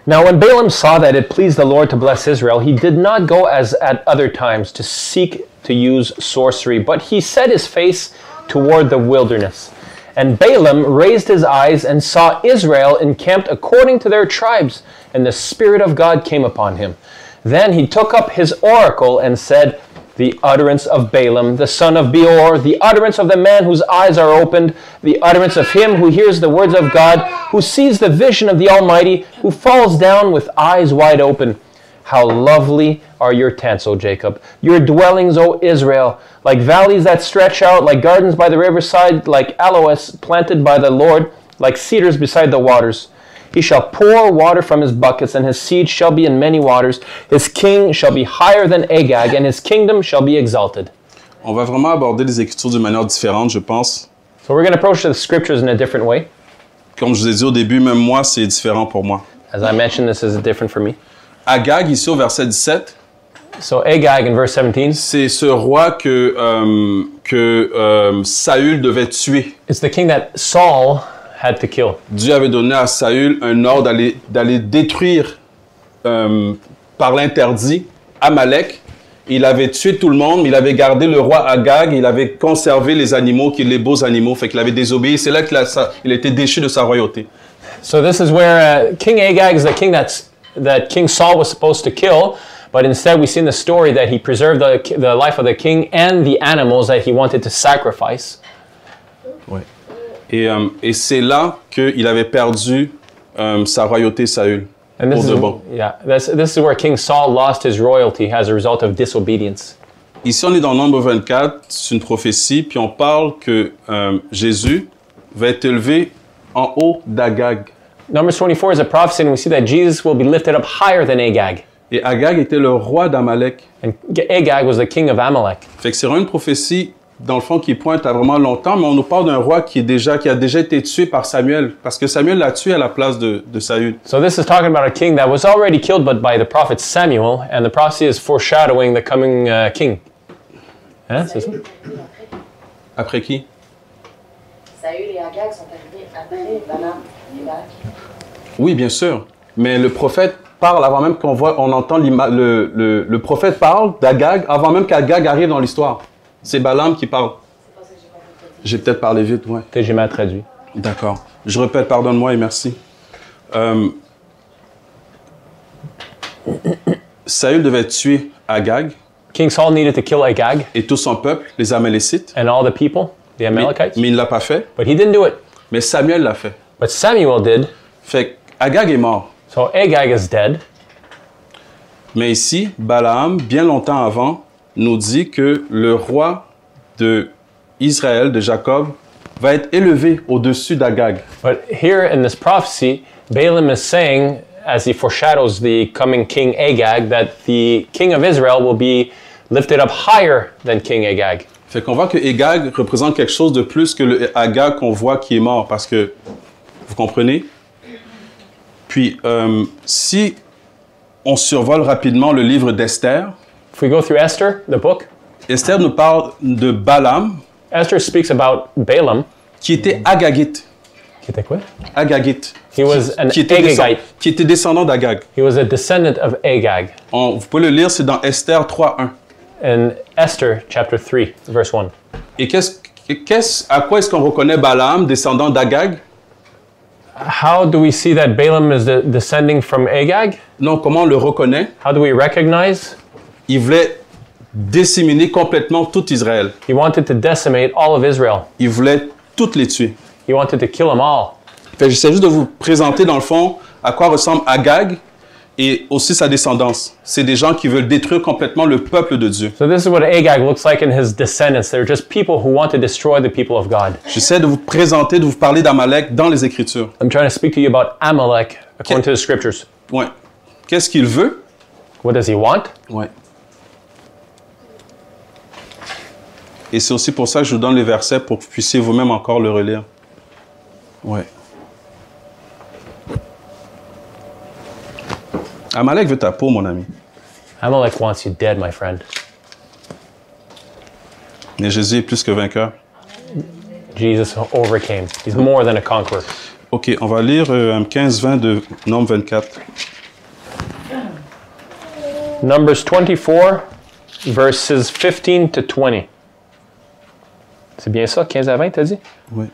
Now when Balaam saw that it pleased the Lord to bless Israel, he did not go as at other times to seek to use sorcery, but he set his face toward the wilderness. And Balaam raised his eyes and saw Israel encamped according to their tribes, and the Spirit of God came upon him. Then he took up his oracle and said, "The utterance of Balaam, the son of Beor, the utterance of the man whose eyes are opened, the utterance of him who hears the words of God, who sees the vision of the Almighty, who falls down with eyes wide open. How lovely are your tents, O Jacob, your dwellings, O Israel, like valleys that stretch out, like gardens by the riverside, like aloes planted by the Lord, like cedars beside the waters. He shall pour water from his buckets, and his seed shall be in many waters. His king shall be higher than Agag, and his kingdom shall be exalted." On va vraiment aborder les Écritures d'une manière différente, je pense. So we're going to approach the scriptures in a different way. Comme je vous ai dit au début, même moi, c'est différent pour moi. As I mentioned, this is different for me. Agag, ici au verset 17, So Agag in verse 17, c'est ce roi que Saül devait tuer. it's the king that Saul had to kill. Dieu avait donné à Saül un ordre d'aller détruire par l'interdit Amalek. Il avait tué tout le monde, mais il avait gardé le roi Agag, il avait conservé les animaux, les beaux animaux, fait qu'il avait désobéi. C'est là qu'il a été déchu de sa royauté. So this is where King Agag is the king that King Saul was supposed to kill, but instead we see in the story that he preserved the life of the king and the animals that he wanted to sacrifice. Ouais. Et c'est là qu'il avait perdu sa royauté, Saül, And pour this de is, bon. yeah, this is where King Saul lost his royalty as a result of disobedience. Ici, on est dans Nombre 24, c'est une prophétie, puis on parle que Jésus va être élevé en haut d'Agag. Numbers 24 is a prophecy, and we see that Jesus will be lifted up higher than Agag. Et Agag était le roi d'Amalek. And Agag was the king of Amalek. Fait que c'est vraiment une prophétie, dans le fond, qui pointe à vraiment longtemps, mais on nous parle d'un roi qui a déjà été tué par Samuel, parce que Samuel l'a tué à la place de Saül. So this is talking about a king that was already killed but by the prophet Samuel, and the prophecy is foreshadowing the coming king. Hein, c'est ça? Après qui? Saül et Agag sont arrivés après Balaam et Balak. Oui, bien sûr. Mais le prophète parle avant même on entend le prophète parle d'Agag avant même qu'Agag arrive dans l'histoire. C'est Balaam qui parle. C'est pas ça que j'ai compris. J'ai peut-être parlé vite, ouais. Peut-être j'ai mal traduit. D'accord. Je répète, pardonne-moi et merci. Saül devait tuer Agag King Saul needed to kill Agag et tout son peuple, les Amalécites. and all the people, the Amalekites, Mais il ne l'a pas fait. but he didn't do it. Mais Samuel l'a fait. But Samuel did, Fait qu'Agag est mort. so Agag is dead. Mais ici, Balaam, bien longtemps avant, nous dit que le roi de Israël, de Jacob, va être élevé au-dessus d'Agag. But here in this prophecy, Balaam is saying, as he foreshadows the coming king Agag, that the king of Israel will be lifted up higher than King Agag. Fait qu'on voit que Agag représente quelque chose de plus que le Agag qu'on voit qui est mort, parce que, vous comprenez? Puis, si on survole rapidement le livre d'Esther, If we go through Esther, the book, Esther nous parle de Balaam, Esther speaks about Balaam. qui était Agagite. Qui était quoi? Agagite. He was an Qui était, Agagite. qui était descendant d'Agag. He was a descendant of Agag. Vous pouvez le lire, c'est dans Esther 3.1. In Esther chapter 3, verse 1. Et à quoi est-ce qu'on reconnaît Balaam, descendant d'Agag? How do we see that Balaam is descending from Agag? Non, comment on le reconnaît? How do we recognize? Il voulait disséminer complètement tout Israël. He wanted to decimate all of Israel. Il voulait toutes les tuer. He wanted to kill them all. Fait que j'essaie juste de vous présenter dans le fond à quoi ressemble Agag et aussi sa descendance. C'est des gens qui veulent détruire complètement le peuple de Dieu. So this is what Agag looks like in his descendants. They're just people who want to destroy the people of God. J'essaie de vous présenter, de vous parler d'Amalek dans les Écritures. I'm trying to speak to you about Amalek according to the scriptures. Ouais. Qu'est-ce qu'il veut? What does he want? Ouais. Et c'est aussi pour ça que je vous donne les versets pour que vous puissiez vous-même encore le relire. Ouais. Amalek veut ta peau, mon ami. Amalek wants you dead, my friend. Mais Jésus est plus que vainqueur. Jesus overcame. He's more than a conqueror. OK, on va lire 15-20 de Nombre 24. Numbers 24, verses 15 to 20. C'est bien ça, 15 à 20, t'as dit? Oui.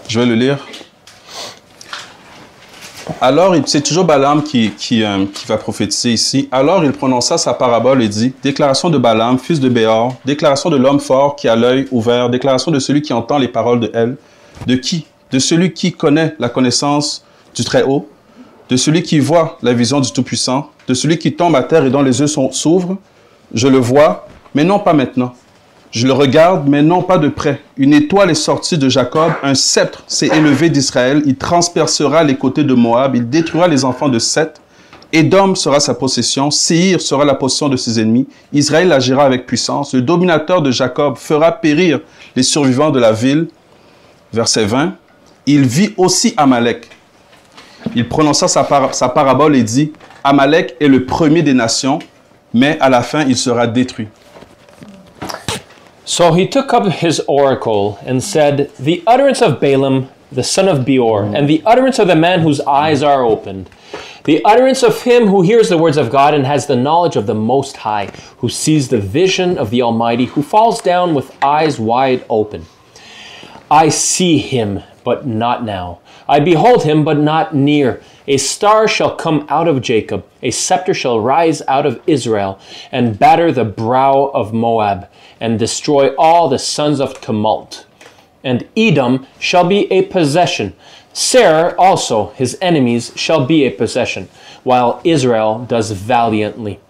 Je vais le lire. Alors, c'est toujours Balaam qui va prophétiser ici. Alors, il prononça sa parabole et dit, « Déclaration de Balaam, fils de Béor, déclaration de l'homme fort qui a l'œil ouvert, déclaration de celui qui entend les paroles de elle. De qui? De celui qui connaît la connaissance du Très-Haut, de celui qui voit la vision du Tout-Puissant, de celui qui tombe à terre et dont les yeux s'ouvrent. Je le vois, mais non pas maintenant. Je le regarde, mais non pas de près. Une étoile est sortie de Jacob, un sceptre s'est élevé d'Israël, il transpercera les côtés de Moab, il détruira les enfants de Seth. Édom sera sa possession, Séhir sera la possession de ses ennemis, Israël agira avec puissance, le dominateur de Jacob fera périr les survivants de la ville. Verset 20, il vit aussi Amalek. Il prononça sa parabole et dit, Amalek est le premier des nations, mais à la fin il sera détruit. So he took up his oracle and said, The utterance of Balaam, the son of Beor, and the utterance of the man whose eyes are opened, the utterance of him who hears the words of God and has the knowledge of the Most High, who sees the vision of the Almighty, who falls down with eyes wide open. I see him, but not now. I behold him, but not near. A star shall come out of Jacob, a scepter shall rise out of Israel, and batter the brow of Moab, and destroy all the sons of tumult. And Edom shall be a possession. Seir also, his enemies, shall be a possession, while Israel does valiantly.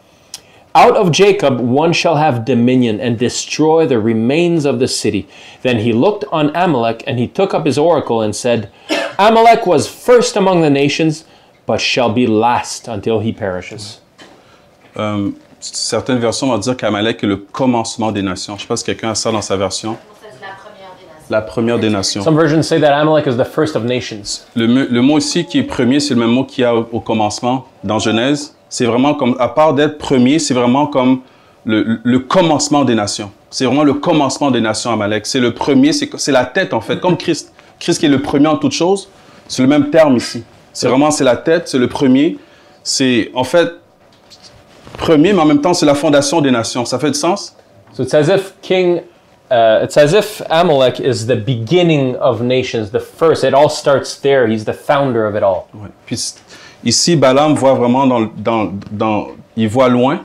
Out of Jacob one shall have dominion, and destroy the remains of the city. Then he looked on Amalek, and he took up his oracle, and said, Amalek was first among the nations, but shall be last until he perishes. Certaines versions vont dire qu'Amalek est le commencement des nations. Je ne sais pas si quelqu'un a ça dans sa version. La première des nations. Some versions say that Amalek is the first of nations. Le mot ici qui est premier, c'est le même mot qu'il y a au commencement dans Genèse. C'est vraiment comme, à part d'être premier, c'est vraiment comme le commencement des nations. C'est vraiment le commencement des nations, Amalek. C'est le premier, c'est la tête en fait, comme Christ. Christ qui est le premier en toutes choses, c'est le même terme ici. C'est vraiment, c'est la tête, c'est le premier. C'est en fait premier, mais en même temps, c'est la fondation des nations. Ça fait du sens? So it's as if Amalek is the beginning of nations, the first. It all starts there. He's the founder of it all. Ouais. Puis ici, Balaam voit vraiment il voit loin.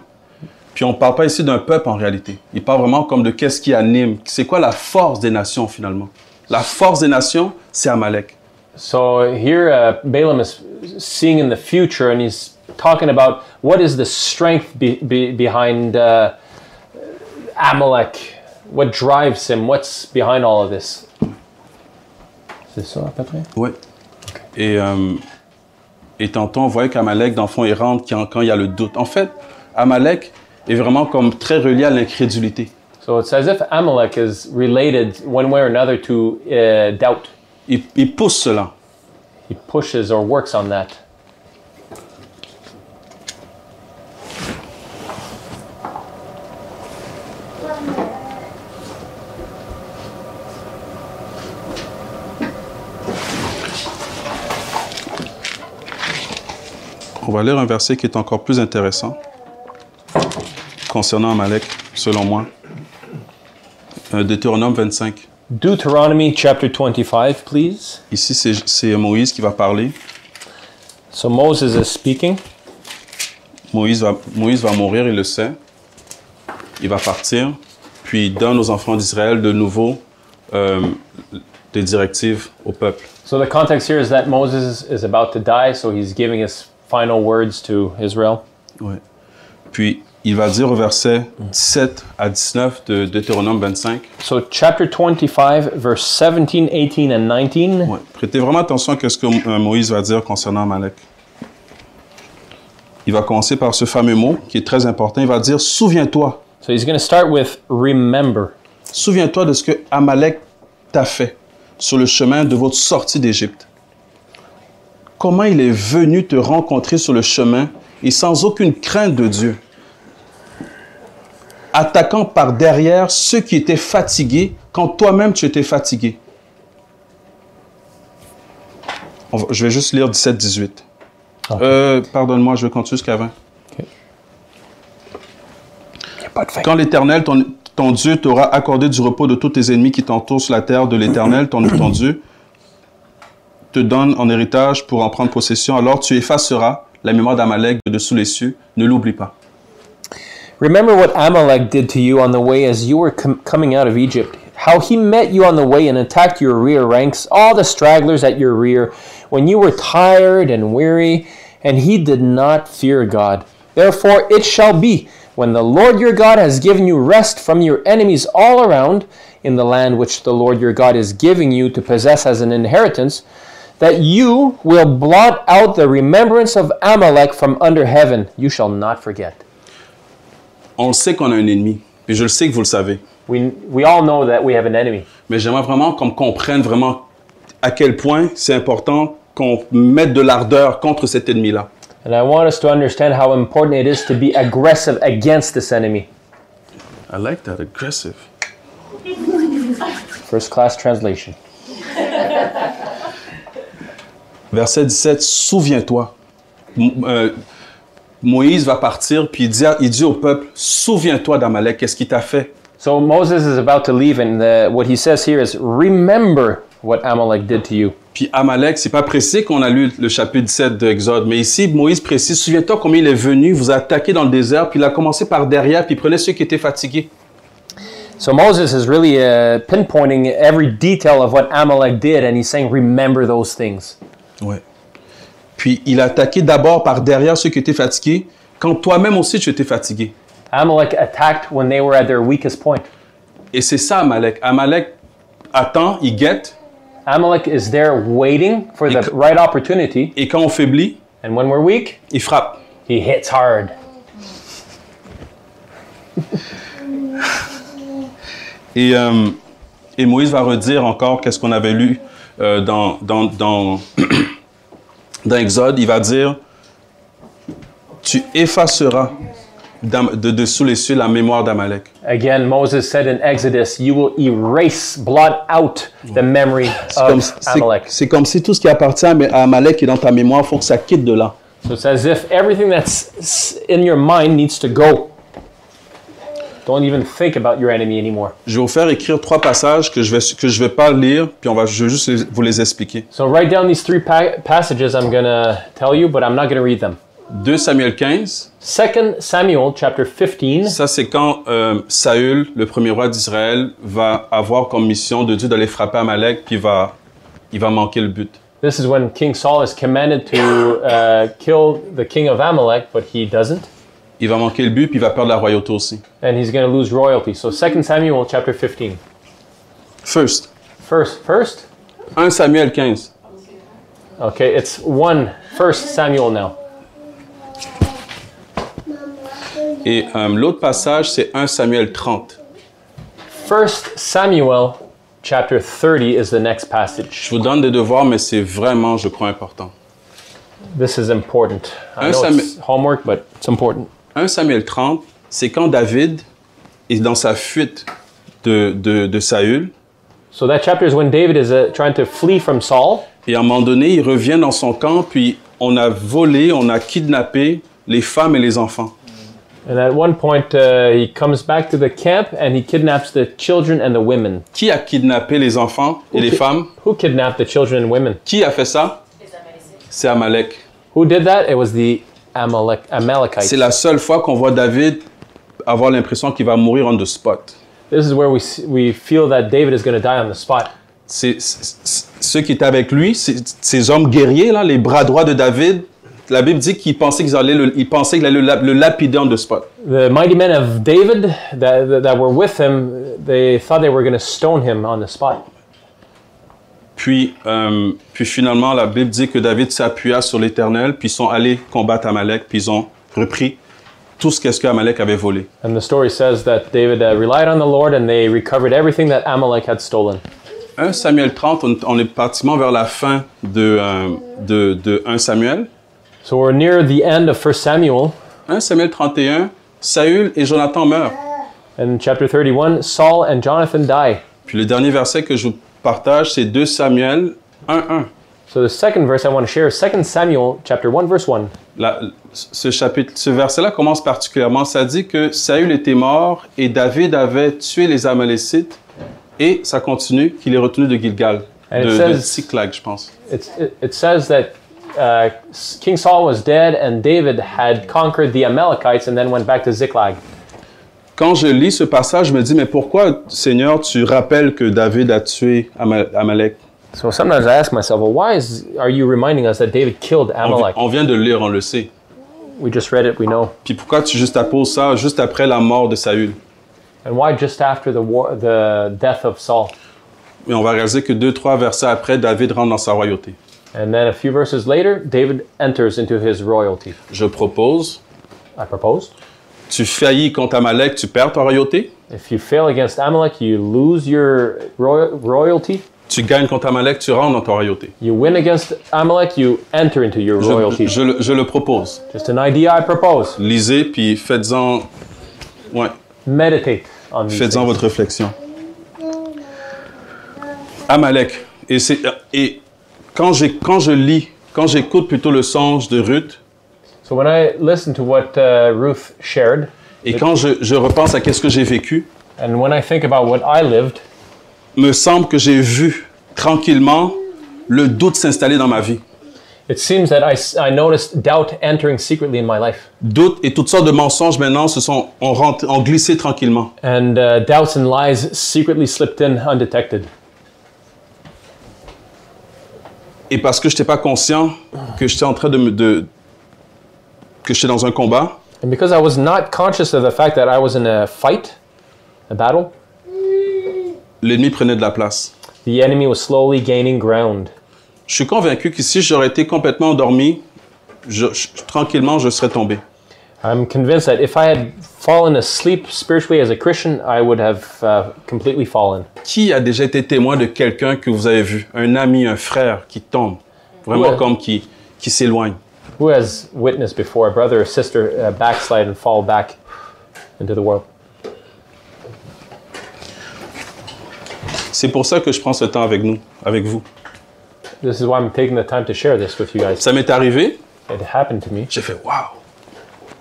Puis on ne parle pas ici d'un peuple en réalité. Il parle vraiment comme de qu'est-ce qui anime. C'est quoi la force des nations finalement? La force des nations, c'est Amalek. So here Balaam is seeing in the future, and he's talking about what is the strength behind Amalek, what drives him, what's behind all of this. C'est ça à peu près? Oui. Okay. Et tantôt, on voyait qu'Amalek, dans le fond, il rentre quand il y a le doute. En fait, Amalek est vraiment comme très relié à l'incrédulité. So it's as if Amalek is related one way or another to doubt. Il pousse cela. He pushes or works on that. On va lire un verset qui est encore plus intéressant concernant Amalek, selon moi. Deutéronome 25. Deuteronomy chapter 25, please. Ici, c'est Moïse qui va parler. So Moses is speaking. Moïse va mourir, il le sait. Il va partir. Puis il donne aux enfants d'Israël de nouveau des directives au peuple. So the context here is that Moses is about to die, so he's giving his final words to Israel. Ouais. Puis il va dire au verset 17 à 19 de Deutéronome 25. So chapter 25, verse 17, 18, and 19. Ouais. Prêtez vraiment attention à ce que Moïse va dire concernant Amalek. Il va commencer par ce fameux mot qui est très important. Il va dire « Souviens-toi ». So he's going to start with remember. Souviens-toi de ce que Amalek t'a fait sur le chemin de votre sortie d'Égypte. Comment il est venu te rencontrer sur le chemin et sans aucune crainte de Dieu, attaquant par derrière ceux qui étaient fatigués quand toi-même tu étais fatigué. Je vais juste lire 17-18. Okay. Pardonne-moi, je vais continuer jusqu'à 20. Okay. Quand l'Éternel, ton Dieu, t'aura accordé du repos de tous tes ennemis qui t'entourent sur la terre de l'Éternel, ton Dieu, te donne en héritage pour en prendre possession, alors tu effaceras la mémoire d'Amalek de dessous les cieux. Ne l'oublie pas. Remember what Amalek did to you on the way as you were coming out of Egypt, how he met you on the way and attacked your rear ranks, all the stragglers at your rear, when you were tired and weary, and he did not fear God. Therefore it shall be, when the Lord your God has given you rest from your enemies all around, in the land which the Lord your God is giving you to possess as an inheritance, that you will blot out the remembrance of Amalek from under heaven. You shall not forget. On le sait qu'on a un ennemi, et je le sais que vous le savez. We all know that we have an enemy. Mais j'aimerais vraiment qu'on comprenne vraiment à quel point c'est important qu'on mette de l'ardeur contre cet ennemi-là. And I want us to understand how important it is to be aggressive against this enemy. I like that, aggressive. First class translation. Verset 17, souviens-toi. Moïse va partir, puis il dit au peuple, souviens-toi d'Amalek, qu'est-ce qu'il t'a fait? So Moses is about to leave, and what he says here is, remember what Amalek did to you. Puis Amalek, c'est pas précis qu'on a lu le chapitre 17 de Exode, mais ici, Moïse précise, souviens-toi combien il est venu, vous a attaqué dans le désert, puis il a commencé par derrière, puis il prenait ceux qui étaient fatigués. So Moses is really pinpointing every detail of what Amalek did, and he's saying, remember those things. Ouais. Puis il a attaqué d'abord par derrière ceux qui étaient fatigués, quand toi-même aussi tu étais fatigué. Amalek attacked when they were at their weakest point. Et c'est ça Amalek. Amalek attend, il guette. Amalek is there waiting for the right opportunity. Et quand on faiblit, and when we're weak, il frappe. He hits hard. Et Moïse va redire encore qu'est-ce qu'on avait lu dans Exode. Il va dire, tu effaceras de dessous les cieux la mémoire d'Amalek. Again, Moses said in Exodus, you will erase, blot out the memory of Amalek. C'est comme si tout ce qui appartient à Amalek est dans ta mémoire, il faut que ça quitte de là. So it's as if everything that's in your mind needs to go. Don't even think about your enemy anymore. Je vais vous faire écrire 3 passages que je vais pas lire, puis je vais juste vous les expliquer. So write down these 3 passages I'm going to tell you, but I'm not going to read them. 2 Samuel 15. 2 Samuel chapter 15. Ça, c'est quand Saül, le premier roi d'Israël, va avoir comme mission de Dieu d'aller frapper Amalek, puis il va manquer le but. This is when King Saul is commanded to kill the king of Amalek, but he doesn't. Il va manquer le but, puis il va perdre la royauté aussi. And he's going to lose royalty. So 2 Samuel chapter 15. First. 1 Samuel 15. Okay, it's 1 Samuel now. Et l'autre passage, c'est 1 Samuel 30. 1 Samuel chapter 30 is the next passage. Je vous donne des devoirs, mais c'est vraiment, je crois, important. This is important. I know it's homework, but it's important. 1 Samuel 30, c'est quand David est dans sa fuite de Saül. So that chapter is when David is trying to flee from Saul. Et à un moment donné, il revient dans son camp, puis on a volé, on a kidnappé les femmes et les enfants. And at one point, he comes back to the camp and he kidnaps the children and the women. Qui a kidnappé les enfants et les femmes? Who kidnapped the children and women? Qui a fait ça? C'est Amalek. Who did that? It was the Amalekites. C'est la seule fois qu'on voit David avoir l'impression qu'il va mourir on the spot. This is where we feel that David is going to die on the spot. Ceux qui étaient avec lui, ces hommes guerriers, là, les bras droits de David, la Bible dit qu'ils pensaient qu'ils allaient le lapider on the spot. The mighty men of David that were with him, they thought they were going to stone him on the spot. Puis finalement, la Bible dit que David s'appuya sur l'Éternel, puis ils sont allés combattre Amalek, puis ils ont repris tout ce que Amalek avait volé. And the story says that David relied on the Lord and they recovered everything that Amalek had stolen. 1 Samuel 30, on est pratiquement vers la fin de 1 Samuel. So we're near the end of 1 Samuel. 1 Samuel 31, Saül et Jonathan meurent. In chapter 31, Saul and Jonathan die. Puis le dernier verset que je vous partage, c'est 2 Samuel 1:1. So the second verse I want to share is 2 Samuel chapter 1 verse 1. Ce verset-là commence particulièrement. Ça dit que Saül était mort et David avait tué les Amalécites et ça continue qu'il est retourné de Gilgal, de Tsiklag, je pense. It says that King Saul was dead and David had conquered the Amalekites and then went back to Ziklag. Quand je lis ce passage, je me dis, mais pourquoi, Seigneur, tu rappelles que David a tué Amalek? So sometimes I ask myself, well, why are you reminding us that David killed Amalek? On vient de le lire, on le sait. We just read it, we know. Puis pourquoi tu juxtaposes ça juste après la mort de Saül? And why just after the death of Saul? Mais on va réaliser que 2-3 versets après, David rentre dans sa royauté. And then a few verses later, David enters into his royalty. Je propose. I propose. Tu faillis contre Amalek, tu perds ta royauté. If you fail against Amalek, you lose your royalty. Tu gagnes contre Amalek, tu rentres dans ta royauté. You win against Amalek, you enter into your royalty. Je le propose. Just an idea I propose. Lisez, puis faites-en... Ouais. Meditate on these Faites-en things. votre réflexion. Amalek. Et quand j'écoute plutôt le songe de Ruth, So when I listen to what Ruth shared, et quand je repense à qu'est-ce que j'ai vécu, and when I think about what I lived, me semble que j'ai vu tranquillement le doute s'installer dans ma vie. it seems that I noticed doubt entering secretly in my life. Doute et toutes sortes de mensonges maintenant ont glissé tranquillement. And doubts and lies secretly slipped in undetected. Et parce que je n'étais pas conscient que j'étais en train que j'étais dans un combat, And because I was not conscious of the fact that I was in a fight, a battle, l'ennemi prenait de la place. the enemy was slowly gaining ground. Je suis convaincu que si j'aurais été complètement endormi, tranquillement, je serais tombé. I'm convinced that if I had fallen asleep spiritually as a Christian, I would have completely fallen. Qui a déjà été témoin de quelqu'un que vous avez vu, un ami, un frère qui tombe, vraiment Ouais. comme qui s'éloigne? Who has witnessed before a brother or sister backslide and fall back into the world? C'est pour ça que je prends ce temps avec vous. This is why I'm taking the time to share this with you guys. Ça m'est arrivé, It happened to me. j'ai fait « Wow! »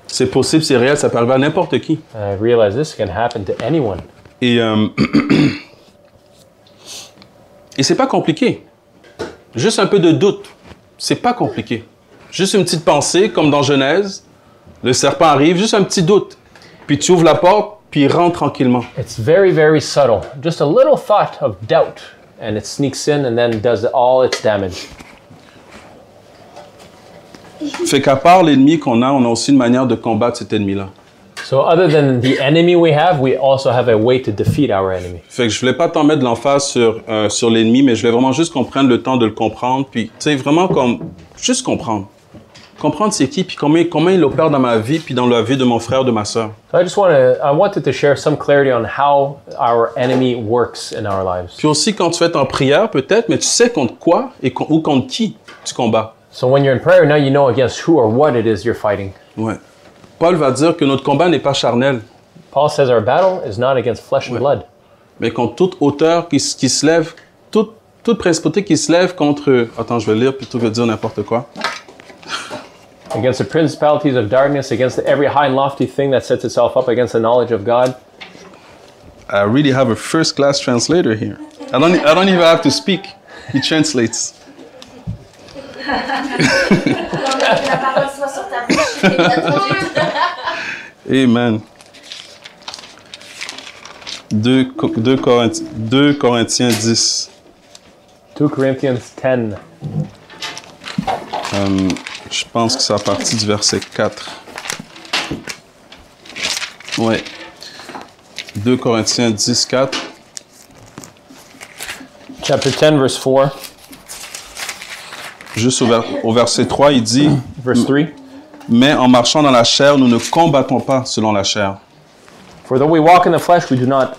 C'est possible, c'est réel, ça peut arriver à n'importe qui. I realized this can happen to anyone. Et c'est pas compliqué. Juste un peu de doute. C'est pas compliqué. Juste une petite pensée, comme dans Genèse. Le serpent arrive, juste un petit doute. Puis tu ouvres la porte, puis il rentre tranquillement. It's very, very subtle. Just a little thought of doubt, and it sneaks in and then does all its damage. Fait qu'à part l'ennemi qu'on a, on a aussi une manière de combattre cet ennemi-là. So other than the enemy we also have a way to defeat our enemy. Fait que je voulais pas tant mettre de l'emphase sur l'ennemi, mais je voulais vraiment juste qu'on prenne le temps de le comprendre, puis tu sais, vraiment juste comprendre. Comprendre c'est qui, puis comment il opère dans ma vie, puis dans la vie de mon frère, de ma sœur. So I wanted to share some clarity on how our enemy works in our lives. Puis aussi, quand tu fais en prière, peut-être, mais tu sais contre quoi ou contre qui tu combats. So when you're in prayer, now you know against who or what it is you're fighting. Ouais. Paul va dire que notre combat n'est pas charnel, Paul says our battle is not against flesh and blood, mais contre toute hauteur qui se lève, toute principauté qui se lève contre... Attends, je vais lire plutôt que de dire n'importe quoi. against the principalities of darkness, against every high and lofty thing that sets itself up against the knowledge of God. I really have a first-class translator here. I don't even have to speak. He translates. La parole soit sur ta bouche et ta traduite. Amen. 2 Corinthiens 10. 2 Corinthians 10. Je pense que c'est à partir du verset 4. Ouais. 2 Corinthiens 10, 4. Chapter 10, verse 4. Juste au verset 3, il dit Verse 3. « Mais en marchant dans la chair, nous ne combattons pas selon la chair. For though we walk in the flesh, we do not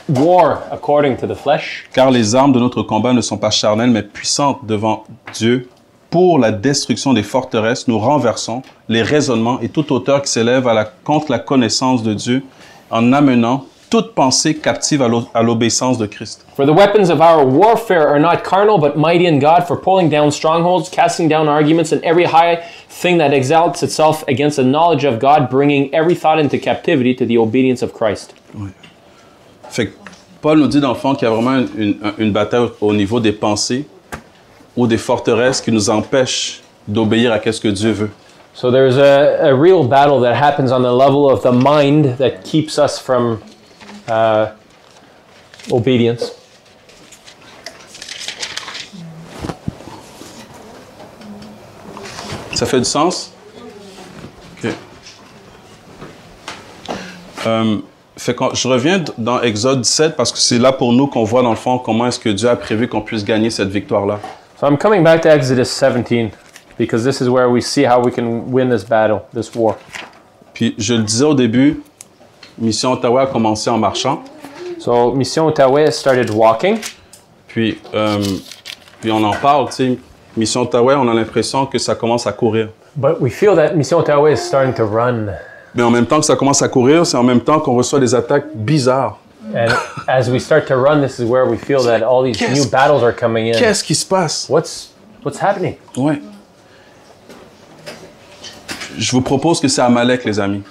war according to the flesh. Car les armes de notre combat ne sont pas charnelles, mais puissantes devant Dieu. Pour la destruction des forteresses, nous renversons les raisonnements et toute hauteur qui s'élève contre la connaissance de Dieu, en amenant toute pensée captive à l'obéissance de Christ. For the weapons of our warfare are not carnal, but mighty in God for pulling down strongholds, casting down arguments, and every high thing that exalts itself against the knowledge of God, bringing every thought into captivity to the obedience of Christ. Oui. Fait que Paul nous dit dans le fond qu'il y a vraiment une bataille au niveau des pensées ou des forteresses qui nous empêchent d'obéir à ce que Dieu veut. So there's a real battle that happens on the level of the mind that keeps us from obedience. Ça fait du sens? OK. Fait que je reviens dans Exode 17 parce que c'est là pour nous qu'on voit dans le fond comment est-ce que Dieu a prévu qu'on puisse gagner cette victoire-là. So I'm coming back to Exodus 17 because this is where we see how we can win this battle, this war. Puis je le disais au début, Mission Ottawa a commencé en marchant. So Mission Outaouais started walking. Puis on en parle, tu sais. Mission Ottawa, on a l'impression que ça commence à courir. But we feel that Mission Outaouais is starting to run. Mais en même temps que ça commence à courir, c'est en même temps qu'on reçoit des attaques bizarres. And as we start to run, this is where we feel that all these new battles are coming in. Qu'est-ce qui se passe? What's happening? Ouais. Je vous propose que c'est Amalek, les amis.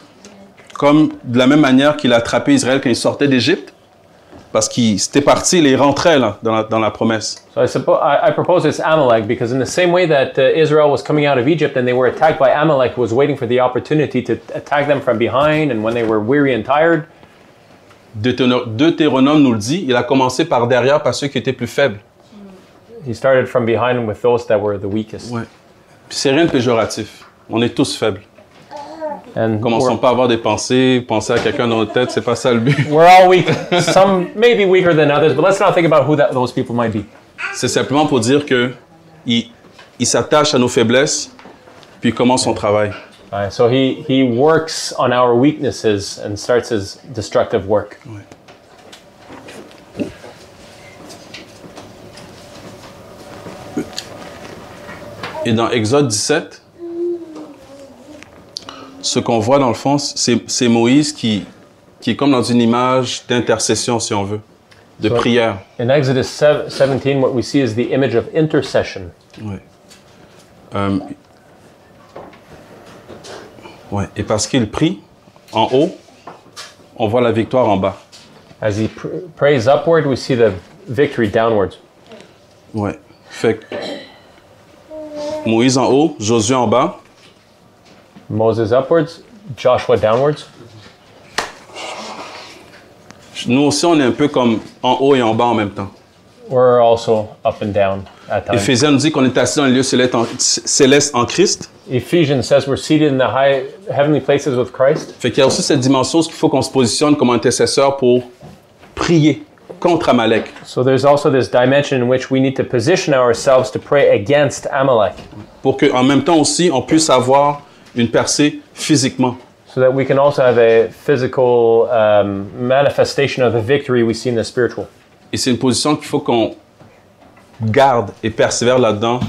Comme de la même manière qu'il a attrapé Israël quand il sortait d'Égypte, parce qu'il était parti, il rentrait là, dans la promesse. So I propose it's Amalek because in the same way that Israel was coming out of Egypt and they were attacked by Amalek, was waiting for the opportunity to attack them from behind, and when they were weary and tired. Deutéronome nous le dit, il a commencé par derrière par ceux qui étaient plus faibles. He started from behind with those that were the weakest. Ouais. Puis c'est rien de péjoratif. On est tous faibles. And Commençons pas à avoir des pensées, penser à quelqu'un dans notre tête, c'est pas ça le but. we're all weak. Some may be weaker than others, but let's not think about who those people might be. C'est simplement pour dire que il s'attache à nos faiblesses, puis il commence son travail. So he works on our weaknesses and starts his destructive work. Ouais. Et dans Exode 17, ce qu'on voit dans le fond, c'est Moïse qui est comme dans une image d'intercession, si on veut, de prière. In Exodus 17, what we see is the image of intercession. Ouais. Ouais. Et parce qu'il prie en haut, on voit la victoire en bas. As he prays upward, we see the victory downwards. Ouais. Fait que Moïse en haut, Josué en bas. Moses upwards, Joshua downwards. Nous aussi, on est un peu comme en haut et en bas en même temps. We're also up and down at times. Éphésiens nous dit qu'on est assis dans les lieux célestes en Christ. Ephesians says we're seated in the high heavenly places with Christ. Fait qu'il y a aussi cette dimension qu'il faut qu'on se positionne comme intercesseur pour prier contre Amalek. So there's also this dimension in which we need to position ourselves to pray against Amalek. Pour qu'en même temps aussi, on puisse avoir une percée physiquement. So that we can also have a physical manifestation of the victory we see in the spiritual. Et c'est une position qu'il faut qu'on garde et persévère là-dedans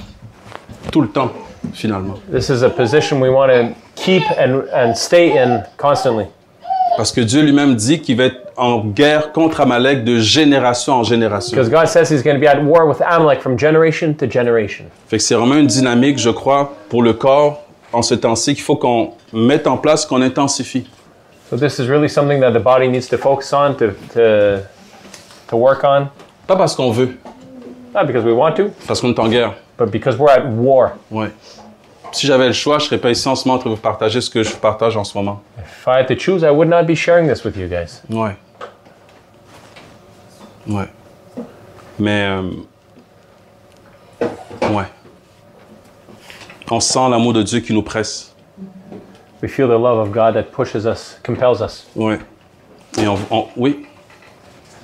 tout le temps, finalement. This is a position we want to keep and stay in constantly. Parce que Dieu lui-même dit qu'il va être en guerre contre Amalek de génération en génération. Because God says he's going to be at war with Amalek from generation to generation. Fait que c'est vraiment une dynamique, je crois, pour le corps en ce temps-ci qu'il faut qu'on mette en place, qu'on intensifie. So this is really something that the body needs to focus on, to work on. Pas parce qu'on veut, Not because we want to, parce qu'on est en guerre. but because we're at war. Ouais. Si j'avais le choix, je serais pas ici en ce moment pour vous partager ce que je partage en ce moment. If I had to choose, I would not be sharing this with you guys. Ouais. Ouais. Mais, ouais. On sent l'amour de Dieu qui nous presse. We feel the love of God that pushes us, compels us. Ouais. Et oui,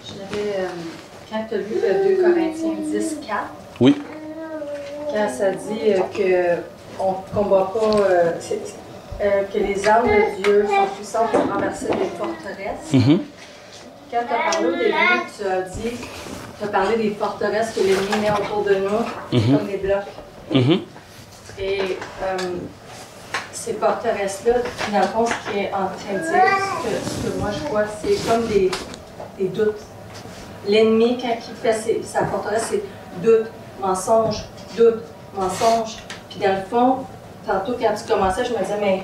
J'avais, quand tu as lu le 2 Corinthiens 10, 4, oui, quand ça dit qu'on ne combat pas, que les armes de Dieu sont puissantes pour renverser les forteresses. mhm, Quand tu as parlé au début, tu as parlé des forteresses que l'ennemi met autour de nous, comme des blocs. mhm. Et ces forteresses-là, dans le fond, ce qui est en train de dire, ce que moi je vois, c'est comme des doutes. L'ennemi, quand il fait sa forteresse, c'est doute, mensonge, doute, mensonge. Puis dans le fond, tantôt quand tu commençais, je me disais, mais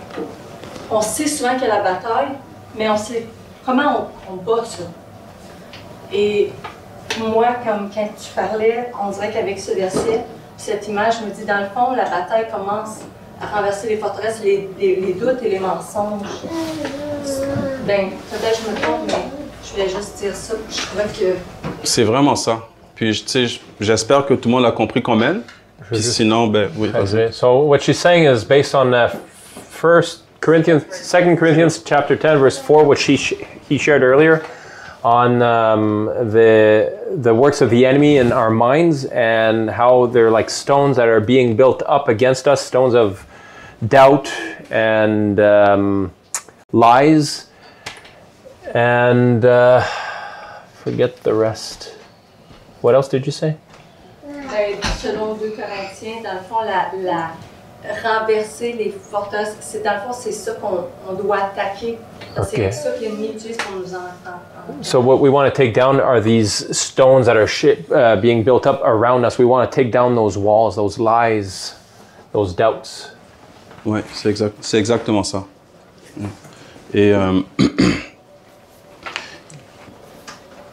on sait souvent qu'il y a la bataille, mais on sait comment on bat ça. Et moi, comme quand tu parlais, on dirait qu'avec ce verset, cette image, je me dis, dans le fond, la bataille commence à renverser les forteresses, les doutes et les mensonges. Ben, peut-être que je me trompe, mais je voulais juste dire ça. Je trouvais que... C'est vraiment ça. Puis, tu sais, j'espère que tout le monde a compris comme elle. Puis sinon, ben oui, vas-y. So what she's saying is based on 2 Corinthians chapter 10, verse 4, which he shared earlier, on the works of the enemy in our minds and how they're like stones that are being built up against us, stones of doubt and lies, and forget the rest. What else did you say? Selon 2 Corinthiens, dans le fond, la renverser les forteresses, c'est dans le fond, c'est ça qu'on doit attaquer. Okay. C'est ça que l'ennemi utilise pour nous en. So what we want to take down are these stones that are being built up around us. We want to take down those walls, those lies, those doubts. Oui, c'est exactement ça. Et,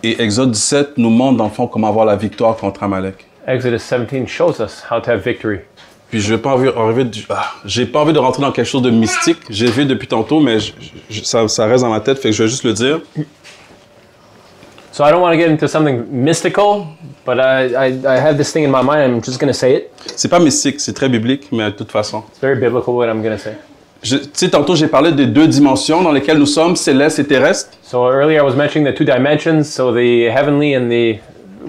et Exode 17 nous montre dans le fond comment avoir la victoire contre Amalek. Exodus 17 shows us how to have victory. Puis j'ai pas envie de rentrer dans quelque chose de mystique. J'ai vu depuis tantôt, mais ça reste dans ma tête, fait que je vais juste le dire. So I don't want to get into something mystical, but I have this thing in my mind. I'm just going to say it. C'est pas mystique, c'est très biblique, mais de toute façon. It's very biblical what I'm going to say. Tu sais, tantôt j'ai parlé des deux dimensions dans lesquelles nous sommes, céleste et terrestre. So earlier I was mentioning the two dimensions, so the heavenly and the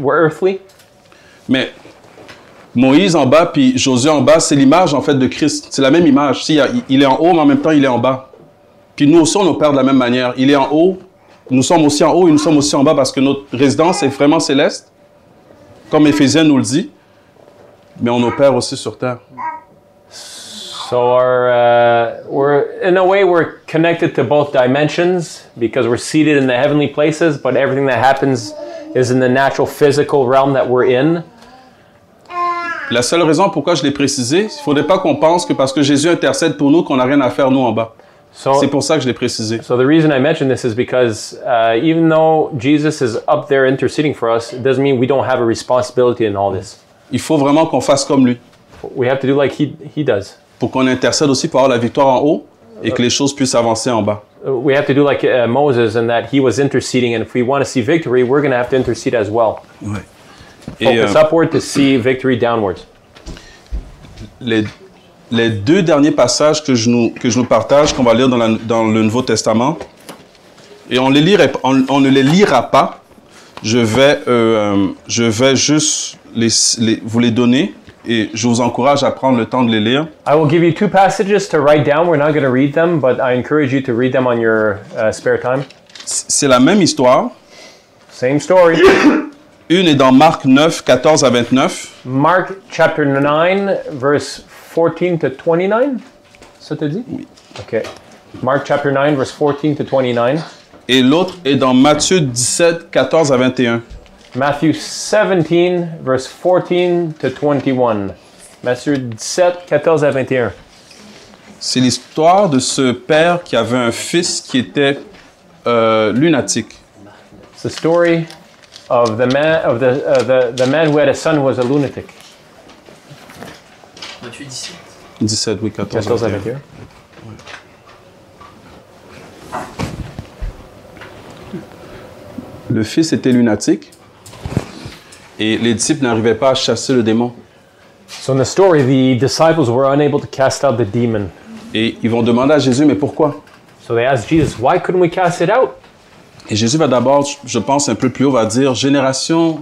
earthly. Mais Moïse en bas puis Josué en bas, c'est l'image en fait de Christ. C'est la même image. Il est en haut, mais en même temps il est en bas. Puis nous aussi on opère de la même manière. Il est en haut, nous sommes aussi en haut et nous sommes aussi en bas parce que notre résidence est vraiment céleste, comme Éphésiens nous le dit. Mais on opère aussi sur terre. So we're in a way we're connected to both dimensions because we're seated in the heavenly places, but everything that happens is in the natural physical realm that we're in. La seule raison pourquoi je l'ai précisé, il ne faudrait pas qu'on pense que parce que Jésus intercède pour nous qu'on n'a rien à faire nous en bas. C'est pour ça que je l'ai précisé. So the reason I mention this is because even though Jesus is up there interceding for us, it doesn't mean we don't have a responsibility in all this. Il faut vraiment qu'on fasse comme lui. We have to do like he does. Pour qu'on intercède aussi pour avoir la victoire en haut et que les choses puissent avancer en bas. We have to do like Moses in that he was interceding, and if we want to see victory, we're going to have to intercede as well. Ouais. Focus upward to see victory downwards. Les deux derniers passages que je nous partage, qu'on va lire dans le Nouveau Testament, et on ne les lira pas, je vais juste vous les donner, et je vous encourage à prendre le temps de les lire. I will give you two passages to write down. We're not going to read them, but I encourage you to read them on your spare time. C'est la même histoire. Same story. Une est dans Marc 9, 14 à 29. Mark chapter 9, verse 14 to 29. Ça te dit? Oui. Okay. Mark chapter 9, verse 14 to 29. Et l'autre est dans Matthieu 17, 14 à 21. Matthew 17, verse 14 to 21. Matthieu 17, 14 à 21. C'est l'histoire de ce père qui avait un fils qui était lunatique. It's the story of the man who had a son who was a lunatic. Matthieu 17. 17, oui, 14. 14 avec eux. Le fils était lunatique et les disciples n'arrivaient pas à chasser le démon. So in the story, the disciples were unable to cast out the demon. Et ils vont demander à Jésus, mais pourquoi? So they asked Jesus, why couldn't we cast it out? Et Jésus va d'abord, je pense un peu plus haut, va dire, génération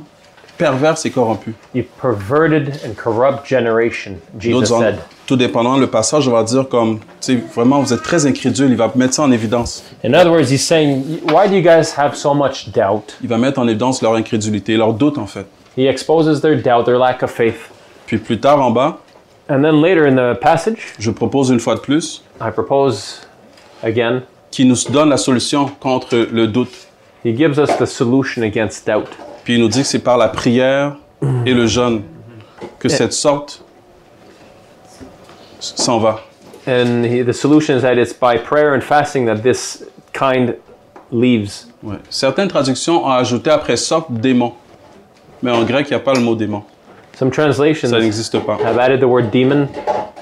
perverse et corrompue. You perverted and corrupt generation, Jesus D'autres ont- said. tout dépendant, le passage va dire comme, tu sais, vraiment, vous êtes très incrédule. Il va mettre ça en évidence. In other words, he's saying, why do you guys have so much doubt? Il va mettre en évidence leur incrédulité, leur doute en fait. He exposes their doubt, their lack of faith. Puis plus tard en bas, And then later in the passage, je propose une fois de plus I propose again, qu'il nous donne la solution contre le doute. he gives us the solution against doubt. Puis il nous dit que c'est par la prière et le jeûne que cette sorte s'en va. And the solution is that it's by prayer and fasting that this kind leaves. Ouais. Certaines traductions ont ajouté après sorte démon. Mais en grec, il n'y a pas le mot démon. Some translations Ça n'existe pas. have added the word demon.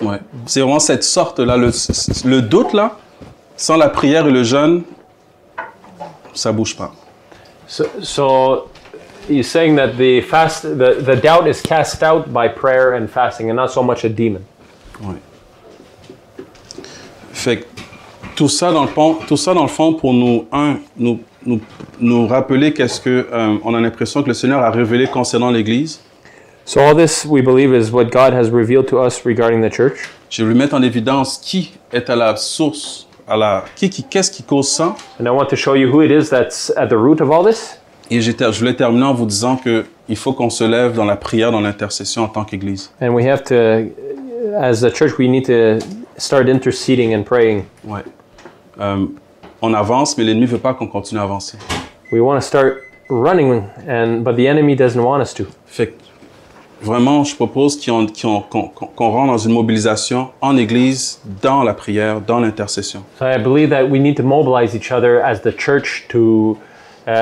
Ouais. C'est vraiment cette sorte-là. Le doute, là, sans la prière et le jeûne, ça bouge pas. So he's saying that the doubt is cast out by prayer and fasting, and not so much a demon. Ouais. Fait que tout ça dans le fond pour nous rappeler qu'est-ce que on a l'impression que le Seigneur a révélé concernant l'Église. So all this, we believe, is what God has revealed to us regarding the church. Je vais mettre en évidence qui est à la source, qu'est-ce qui cause ça. And I want to show you who it is that's at the root of all this. Et je voulais terminer en vous disant que il faut qu'on se lève dans la prière, dans l'intercession en tant qu'Église. And we have to, as a church, we need to start interceding and praying. Ouais. On avance, mais l'ennemi veut pas qu'on continue à avancer. We want to start running, but the enemy doesn't want us to. Fait que vraiment, je propose qu'on rentre dans une mobilisation en Église, dans la prière, dans l'intercession. So I believe that we need to mobilize each other as the church to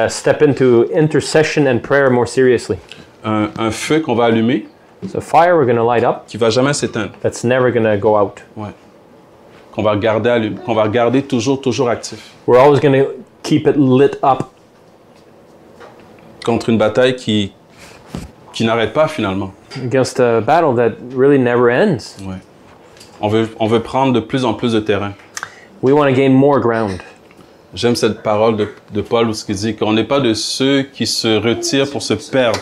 step into intercession and prayer more seriously. Un feu qu'on va allumer, It's a fire we're going to light up qui va jamais s'éteindre. that's never going to go out. Ouais. Qu'on va garder toujours actif. We're always going to keep it lit up Contre une bataille qui n'arrête pas finalement. against a battle that really never ends. Ouais. On veut prendre de plus en plus de terrain. We want to gain more ground. J'aime cette parole de Paul où il dit qu'on n'est pas de ceux qui se retirent pour se perdre,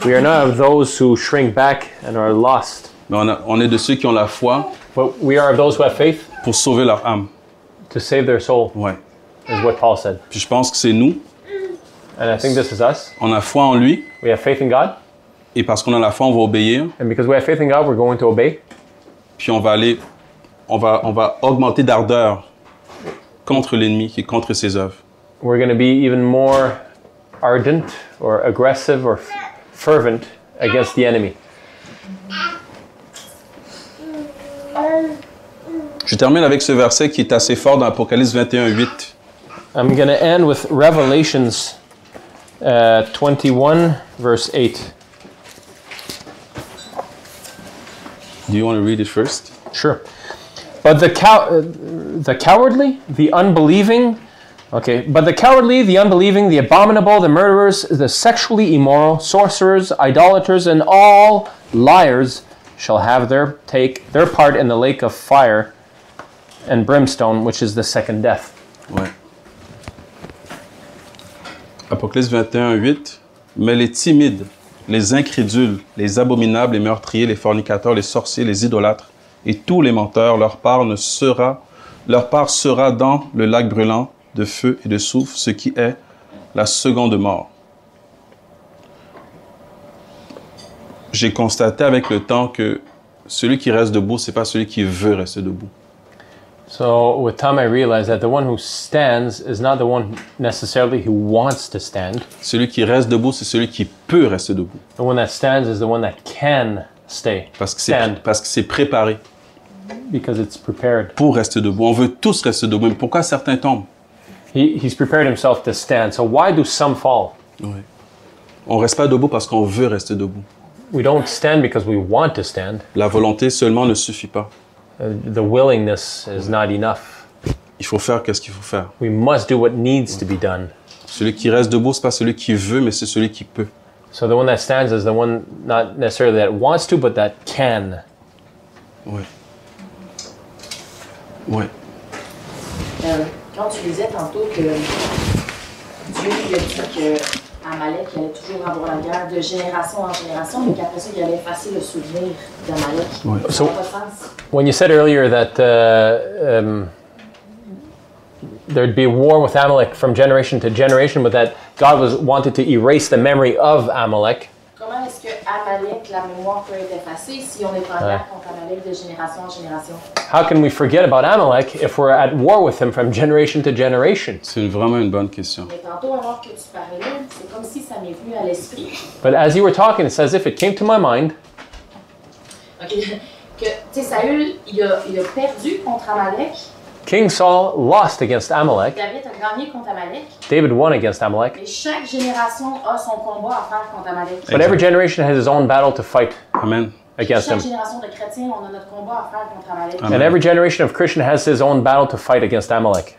We are not of those who shrink back and are lost, mais on est de ceux qui ont la foi but we are of those who have faith pour sauver leur âme. to save their soul, Ouais. is what Paul said. Puis je pense que c'est nous, And I think this is us. on a foi en lui, We have faith in God, et parce qu'on a la foi, on va obéir, and because we have faith in God, we're going to obey. puis on va augmenter d'ardeur contre l'ennemi et contre ses œuvres. We're going to be even more ardent or aggressive or fervent against the enemy. Je termine avec ce verset qui est assez fort dans Apocalypse 21:8. I'm going to end with Revelations 21, verse 8. Do you want to read it first? Sure. But the cowardly, the unbelieving, but the cowardly, the unbelieving, the abominable, the murderers, the sexually immoral, sorcerers, idolaters, and all liars shall have their part in the lake of fire and brimstone, which is the second death. Ouais. Apocalypse 21:8. Mais les timides, les incrédules, les abominables, les meurtriers, les fornicateurs, les sorciers, les idolâtres et tous les menteurs, leur part sera dans le lac brûlant de feu et de soufre, ce qui est la seconde mort. J'ai constaté avec le temps que celui qui reste debout, c'est pas celui qui veut rester debout. So with time, I realized that the one who stands is not the one necessarily who wants to stand. Celui qui reste debout, c'est celui qui peut rester debout. The one that stands is the one that can stay. Parce que Stand. c'est préparé. Because it's prepared. pour rester debout. On veut tous rester debout. Mais pourquoi certains tombent? He's prepared himself to stand. So why do some fall? Oui. On ne reste pas debout parce qu'on veut rester debout. We don't stand because we want to stand. La volonté seulement ne suffit pas. The willingness is not enough. Il faut faire ce qu'il faut faire. We must do what needs to be done. Celui qui reste debout, ce n'est pas celui qui veut, mais c'est celui qui peut. So the one that stands is the one not necessarily that wants to, but that can. Oui. Oui. Quand tu disais tantôt que Dieu lui a dit qu'Amalek allait toujours avoir la guerre de génération en génération, mais qu'après ça, il allait effacer le souvenir d'Amalek. Oui. Ça n'a pas de sens. When you said earlier that there'd be a war with Amalek from generation to generation, but that God wanted to erase the memory of Amalek. Comment est-ce que Amalek, la mémoire peut être effacée si on est en guerre contre Amalek de génération en génération? How can we forget about Amalek if we're at war with him from generation to generation? C'est vraiment une bonne question. Mais tantôt, alors que tu parlais, c'est comme si ça m'est venu à l'esprit. But as you were talking, it's as if it came to my mind OK. Que, tu sais, Saül, il a perdu contre Amalek. King Saul lost against Amalek. David a gagné contre Amalek. David won against Amalek. Mais chaque génération a son combat à faire contre Amalek. But every generation has its own battle to fight Amen. against Chaque him. génération de chrétiens, on a notre combat à faire contre Amalek. Amen. And every generation of Christian has his own battle to fight against Amalek.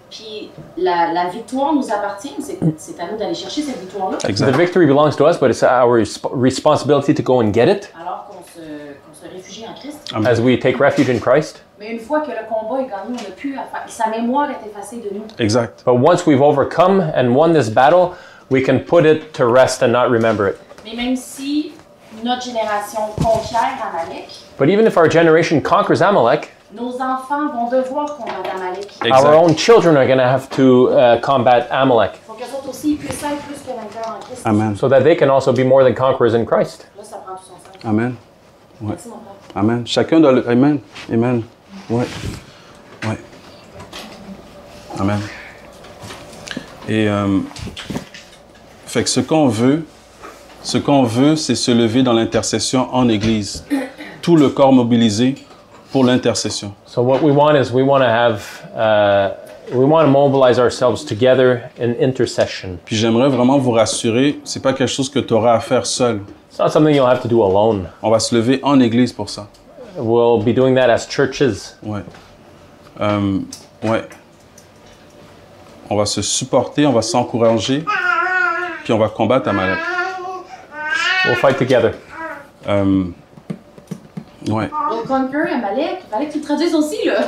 Puis la victoire nous appartient. C'est à nous d'aller chercher cette victoire-là. The Exact. victory belongs to us, but it's our responsibility to go and get it Alors qu'on se réfugie en Christ. Amen. as we take refuge in Christ. Mais une fois que le combat est gagné, on n'a plus à faire. Sa mémoire est effacée de nous. Exact. But once we've overcome and won this battle, we can put it to rest and not remember it. Mais même si notre génération conquiert Amalek, But even if our generation conquers Amalek, nos enfants vont devoir combattre Amalek. Exact. our own children are going to have to combat Amalek Pour qu'eux autres aussi ils puissent être plus que vainqueurs en Christ. Amen. so that they can also be more than conquerors in Christ. Là, ça prend tout son sens. Amen. Merci, mon frère. Amen. Chacun doit le... Amen. Amen. Ouais. Ouais. Amen. Et fait que ce qu'on veut, c'est se lever dans l'intercession en Église. Tout le corps mobilisé pour l'intercession. So what we want is we want to mobilize ourselves together in intercession. Puis j'aimerais vraiment vous rassurer, c'est pas quelque chose que tu auras à faire seul. It's not something you'll have to do alone. On va se lever en Église pour ça. We'll be doing that as churches. Ouais. Ouais. On va se supporter, on va s'encourager, puis on va combattre Amalek. We'll fight together. Ouais. We'll conquer Amalek. Il fallait que tu le traduises aussi, là.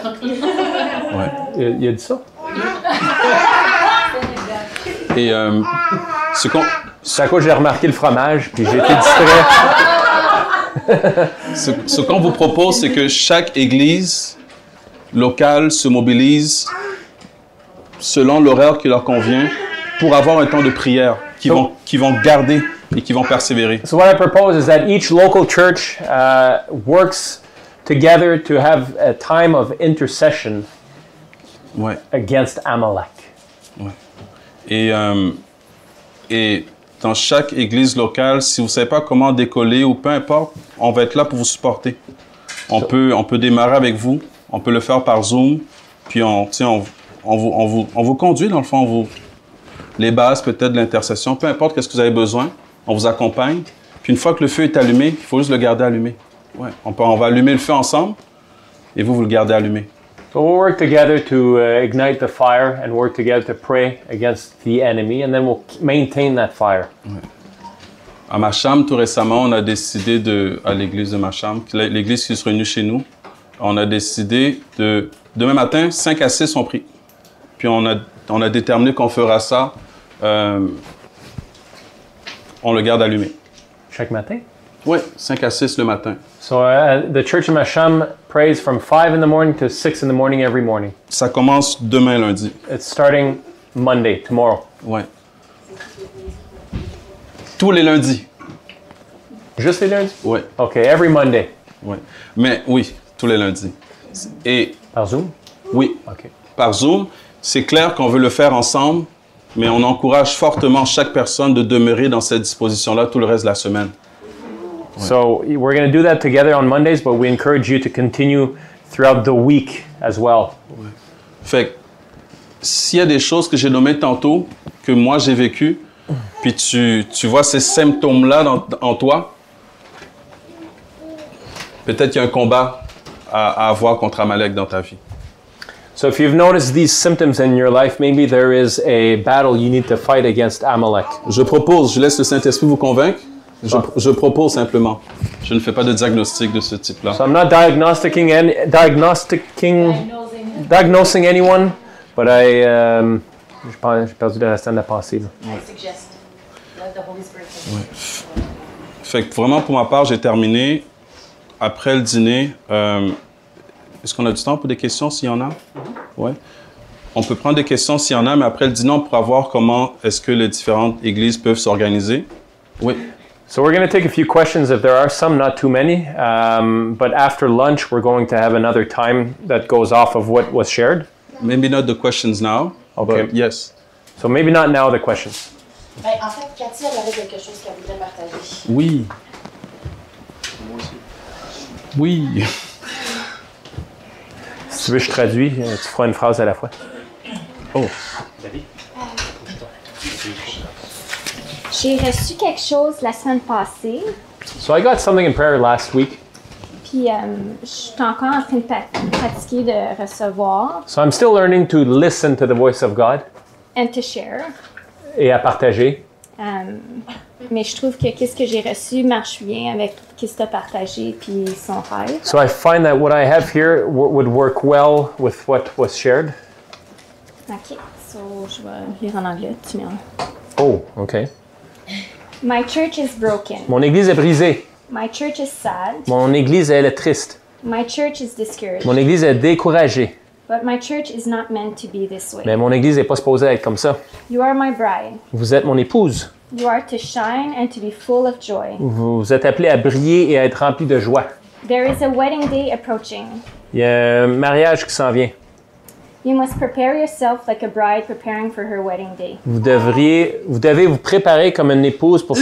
Ouais. Il a dit ça? Et ce qu'on C'est à cause que j'ai remarqué le fromage, puis j'ai été distrait. ce qu'on vous propose, c'est que chaque église locale se mobilise selon l'horaire qui leur convient pour avoir un temps de prière qui vont garder et qui vont persévérer. So what I propose is that each local church works together to have a time of intercession Ouais. against Amalek. Ouais. Et dans chaque église locale, si vous ne savez pas comment décoller ou peu importe, on va être là pour vous supporter. On peut démarrer avec vous, on peut le faire par Zoom, puis on vous conduit dans le fond, les bases peut-être de l'intercession, peu importe qu'est-ce que vous avez besoin, on vous accompagne. Puis une fois que le feu est allumé, il faut juste le garder allumé. Ouais. On va allumer le feu ensemble et vous le gardez allumé. So we'll work together to ignite the fire and work together to pray against the enemy, and then we'll maintain that fire. À Macham, tout récemment, on a décidé à l'église de Macham, l'église qui se réunit chez nous, on a décidé demain matin, 5 à 6 sont pris. Puis on a déterminé qu'on fera ça, on le garde allumé. Chaque matin? Oui, 5 à 6 le matin. So the church in Masham prays from 5 in the morning to 6 in the morning every morning. Ça commence demain lundi. It's starting Monday, tomorrow. Ouais. Tous les lundis. Juste les lundis? Oui, Okay, every Monday. oui. Mais oui, tous les lundis. Et Par Zoom? oui, Okay. par Zoom, c'est clair qu'on veut le faire ensemble, mais on encourage fortement chaque personne de demeurer dans cette disposition-là tout le reste de la semaine. So we're going to do that together on Mondays, but we encourage you to continue throughout the week as well. Fait que, s'il y a des choses que j'ai nommées tantôt, que moi j'ai vécues, puis tu vois ces symptômes-là en toi, peut-être qu'il y a un combat à avoir contre Amalek dans ta vie. So if you've noticed these symptoms in your life, maybe there is a battle you need to fight against Amalek. Je propose, je laisse le Saint-Esprit vous convaincre. Je propose simplement. Je ne fais pas de diagnostic de ce type-là. So I'm not diagnosing anyone, but j'ai perdu le restant de la pensée. I suggest. Let the Holy Spirit take it. Fait que vraiment, pour ma part, j'ai terminé. Après le dîner, est-ce qu'on a du temps pour des questions s'il y en a? Ouais. On peut prendre des questions s'il y en a, mais après le dîner, on pourra voir comment est-ce que les différentes églises peuvent s'organiser. Oui. So we're going to take a few questions if there are some, not too many. But after lunch, we're going to have another time that goes off of what was shared. Maybe not the questions now, Okay. but yes. So maybe not now the questions. Ben, en fait, Cathy, elle avait quelque chose qu'elle voudrait partager. Oui. Oui. Si tu veux, je traduis. Tu feras une phrase à la fois. Oh. J'ai reçu quelque chose la semaine passée, So I got something in prayer last week. puis je suis encore en train de pratiquer de recevoir So I'm still learning to listen to the voice of God and to share. et à partager. Mais je trouve que qu'est-ce que j'ai reçu marche bien avec ce que tu as partagé puis son rêve. So I find that what I have here would work well with what was shared. OK, so je vais lire en anglais, tu me Oh, okay. My church is broken. Mon église est brisée. My church is sad. Mon église, elle est triste. My church is discouraged. Mon église est découragée. But my church is not meant to be this way. Mais mon église n'est pas supposée être comme ça. You are my bride. Vous êtes mon épouse. You are to shine and to be full of joy. Vous êtes appelé à briller et à être rempli de joie. There is a wedding day approaching. Il y a un mariage qui s'en vient. You must prepare yourself like a bride preparing for her wedding day. Vous devez vous préparer comme une épouse pour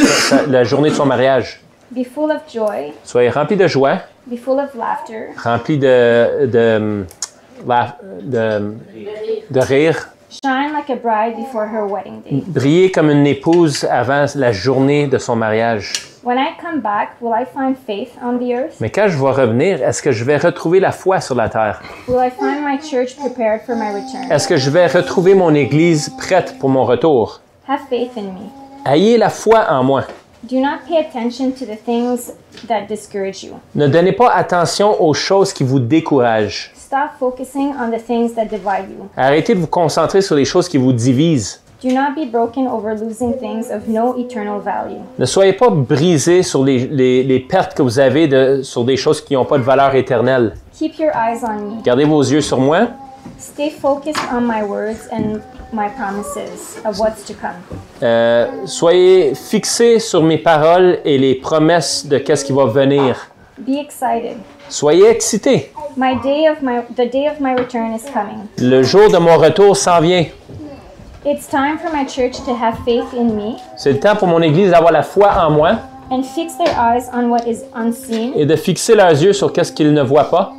la journée de son mariage. Be full of joy, Soyez rempli de joie, be full of laughter, rempli de rire. shine like a bride before her wedding day. Brillez comme une épouse avant la journée de son mariage. When I come back, will I find faith on the earth? Mais quand je vais revenir, est-ce que je vais retrouver la foi sur la terre? Will I find my church prepared for my return? Est-ce que je vais retrouver mon église prête pour mon retour? Have faith in me. Ayez la foi en moi. Do not pay attention to the things that discourage you. Ne donnez pas attention aux choses qui vous découragent. Stop focusing on the things that divide you. Arrêtez de vous concentrer sur les choses qui vous divisent. Do not be broken over losing things of no eternal value. Ne soyez pas brisés sur les pertes que vous avez sur des choses qui n'ont pas de valeur éternelle. Keep your eyes on me. Gardez vos yeux sur moi. Stay focused on my words and my promises of what's to come. Soyez fixés sur mes paroles et les promesses de qu'est-ce qui va venir. Be excited. Soyez excités. The day of my return is coming. Le jour de mon retour s'en vient. It's time for my church to have faith in me C'est le temps pour mon Église d'avoir la foi en moi and fix their eyes on what is unseen. et de fixer leurs yeux sur qu'est-ce qu'ils ne voient pas.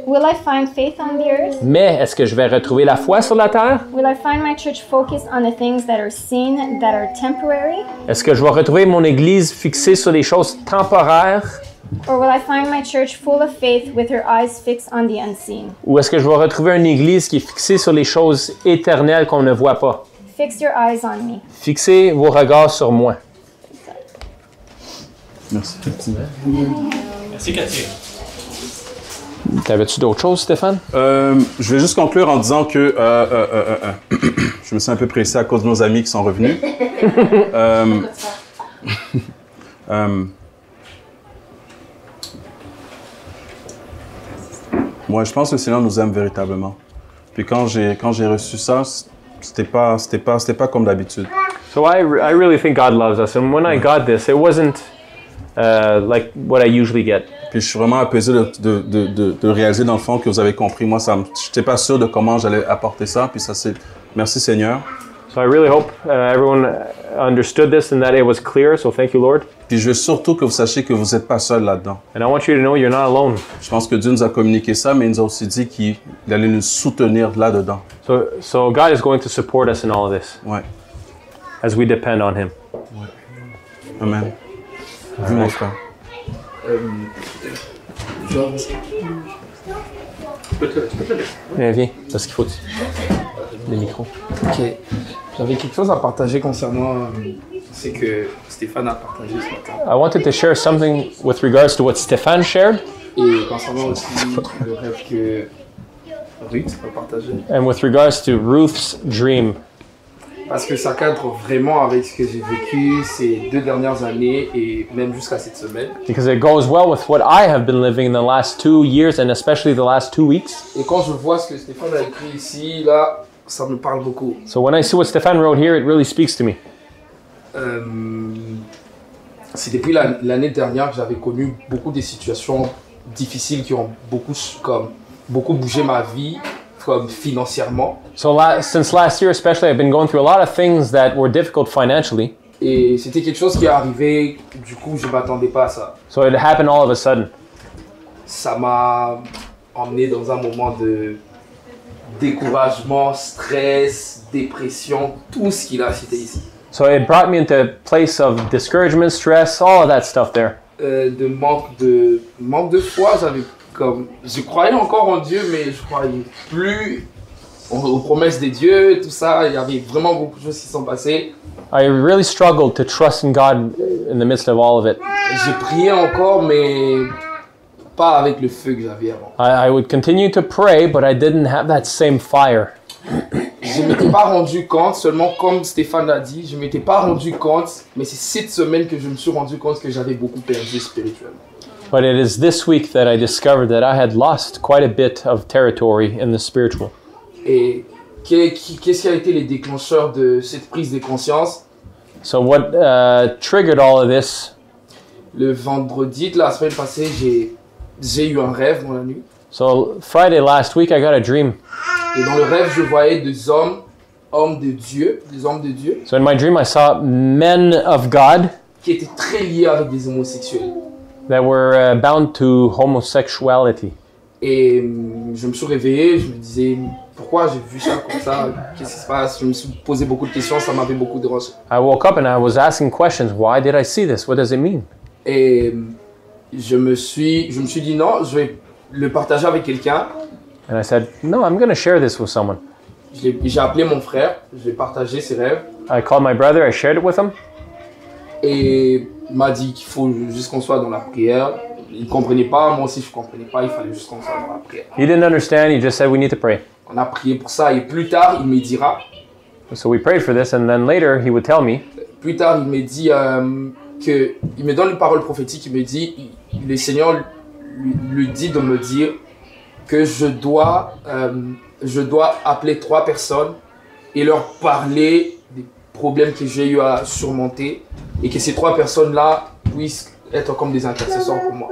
Will I find faith on the earth? Mais est-ce que je vais retrouver la foi sur la terre? Will I find my church focused on the things that are seen, that are temporary? Est-ce que je vais retrouver mon Église fixée sur les choses temporaires? Or will I find my church full of faith with her eyes fixed on the unseen? Ou est-ce que je vais retrouver une Église qui est fixée sur les choses éternelles qu'on ne voit pas? Fix your eyes on me. Fixez vos regards sur moi. Merci. Merci, Cathy. T'avais-tu d'autres choses, Stéphane? Je vais juste conclure en disant que je me suis un peu pressé à cause de nos amis qui sont revenus. Moi, je pense que le Seigneur nous aime véritablement. Puis quand j'ai reçu ça, c'était pas comme d'habitude. So I really think God loves us. And when I got this, it wasn't like what I usually get. Puis je suis vraiment apaisé de réaliser dans le fond que vous avez compris. Moi, je n'étais pas sûr de comment j'allais apporter ça. Puis ça, c'est... Merci Seigneur. So I really hope everyone understood this and that it was clear. So thank you, Lord. Puis je veux surtout que vous sachiez que vous n'êtes pas seul là-dedans. And I want you to know you're not alone. Je pense que Dieu nous a communiqué ça, mais il nous a aussi dit qu'il allait nous soutenir là-dedans. So God is going to support us in all of this Ouais. as we depend on Him. Amen. Vu mon frère. Viens, parce qu'il faut les micros. Ok. J'avais quelque chose à partager concernant c'est que Stéphane a partagé ce matin. I wanted to share something with regards to what Stéphane shared Et concernant aussi le rêve que Ruth a partagé. and with regards to Ruth's dream. Parce que ça cadre vraiment avec ce que j'ai vécu ces 2 dernières années et même jusqu'à cette semaine. Because it goes well with what I have been living in the last 2 years and especially the last 2 weeks. Et quand je vois ce que Stéphane a écrit ici, là, ça me parle beaucoup. So when I see what Stéphane wrote here, it really speaks to me. C'est depuis l'année dernière que j'avais connu beaucoup de situations difficiles qui ont beaucoup bougé ma vie, comme financièrement. So since last year especially, I've been going through a lot of things that were difficult financially. Et c'était quelque chose qui est arrivé, du coup, je ne m'attendais pas à ça. So it happened all of a sudden. Ça m'a emmené dans un moment de découragement, stress, dépression, tout ce qu'il a cité ici. So it brought me into a place of discouragement, stress, all of that stuff there. De manque de foi, je croyais encore en Dieu, mais je croyais plus aux promesses de Dieu, tout ça. Il y avait vraiment beaucoup de choses qui sont passées. I really struggled to trust in God in the midst of all of it. Je priais encore, mais pas avec le feu que j'avais avant. I would continue to pray, but I didn't have that same fire. Je ne m'étais pas rendu compte, seulement comme Stéphane l'a dit, je ne m'étais pas rendu compte, mais c'est cette semaine que je me suis rendu compte que j'avais beaucoup perdu spirituellement. But it is this week that I discovered that I had lost quite a bit of territory in the spiritual. Et qu'est-ce qui a été les déclencheurs de cette prise de conscience? So what triggered all of this? Le vendredi de la semaine passée, j'ai eu un rêve dans la nuit. So Friday last week, I got a dream. Et dans le rêve, je voyais des hommes de Dieu, So in my dream, I saw men of God qui étaient très liés avec des homosexuels. that were bound to homosexuality. Et je me suis réveillé, je me disais, pourquoi j'ai vu ça comme ça? Qu'est-ce qui se passe? Je me suis posé beaucoup de questions, ça m'avait beaucoup dérangé. I woke up and I was asking questions. Why did I see this? What does it mean? Et je me suis dit non, je vais le partager avec quelqu'un. And I said, no, I'm going to share this with someone. J'ai appelé mon frère, j'ai partagé ses rêves. I called my brother, I shared it with him. Et il m'a dit qu'il faut juste qu'on soit dans la prière. Il ne comprenait pas, moi aussi je ne comprenais pas, il fallait juste qu'on soit dans la prière. He didn't understand, he just said we need to pray. On a prié pour ça et plus tard il me dira, So we prayed for this and then later he would tell me, il me dit il me donne une parole prophétique, il me dit, le Seigneur lui dit de me dire que je dois appeler 3 personnes et leur parler des problèmes que j'ai eu à surmonter et que ces 3 personnes-là puissent être comme des intercesseurs pour moi.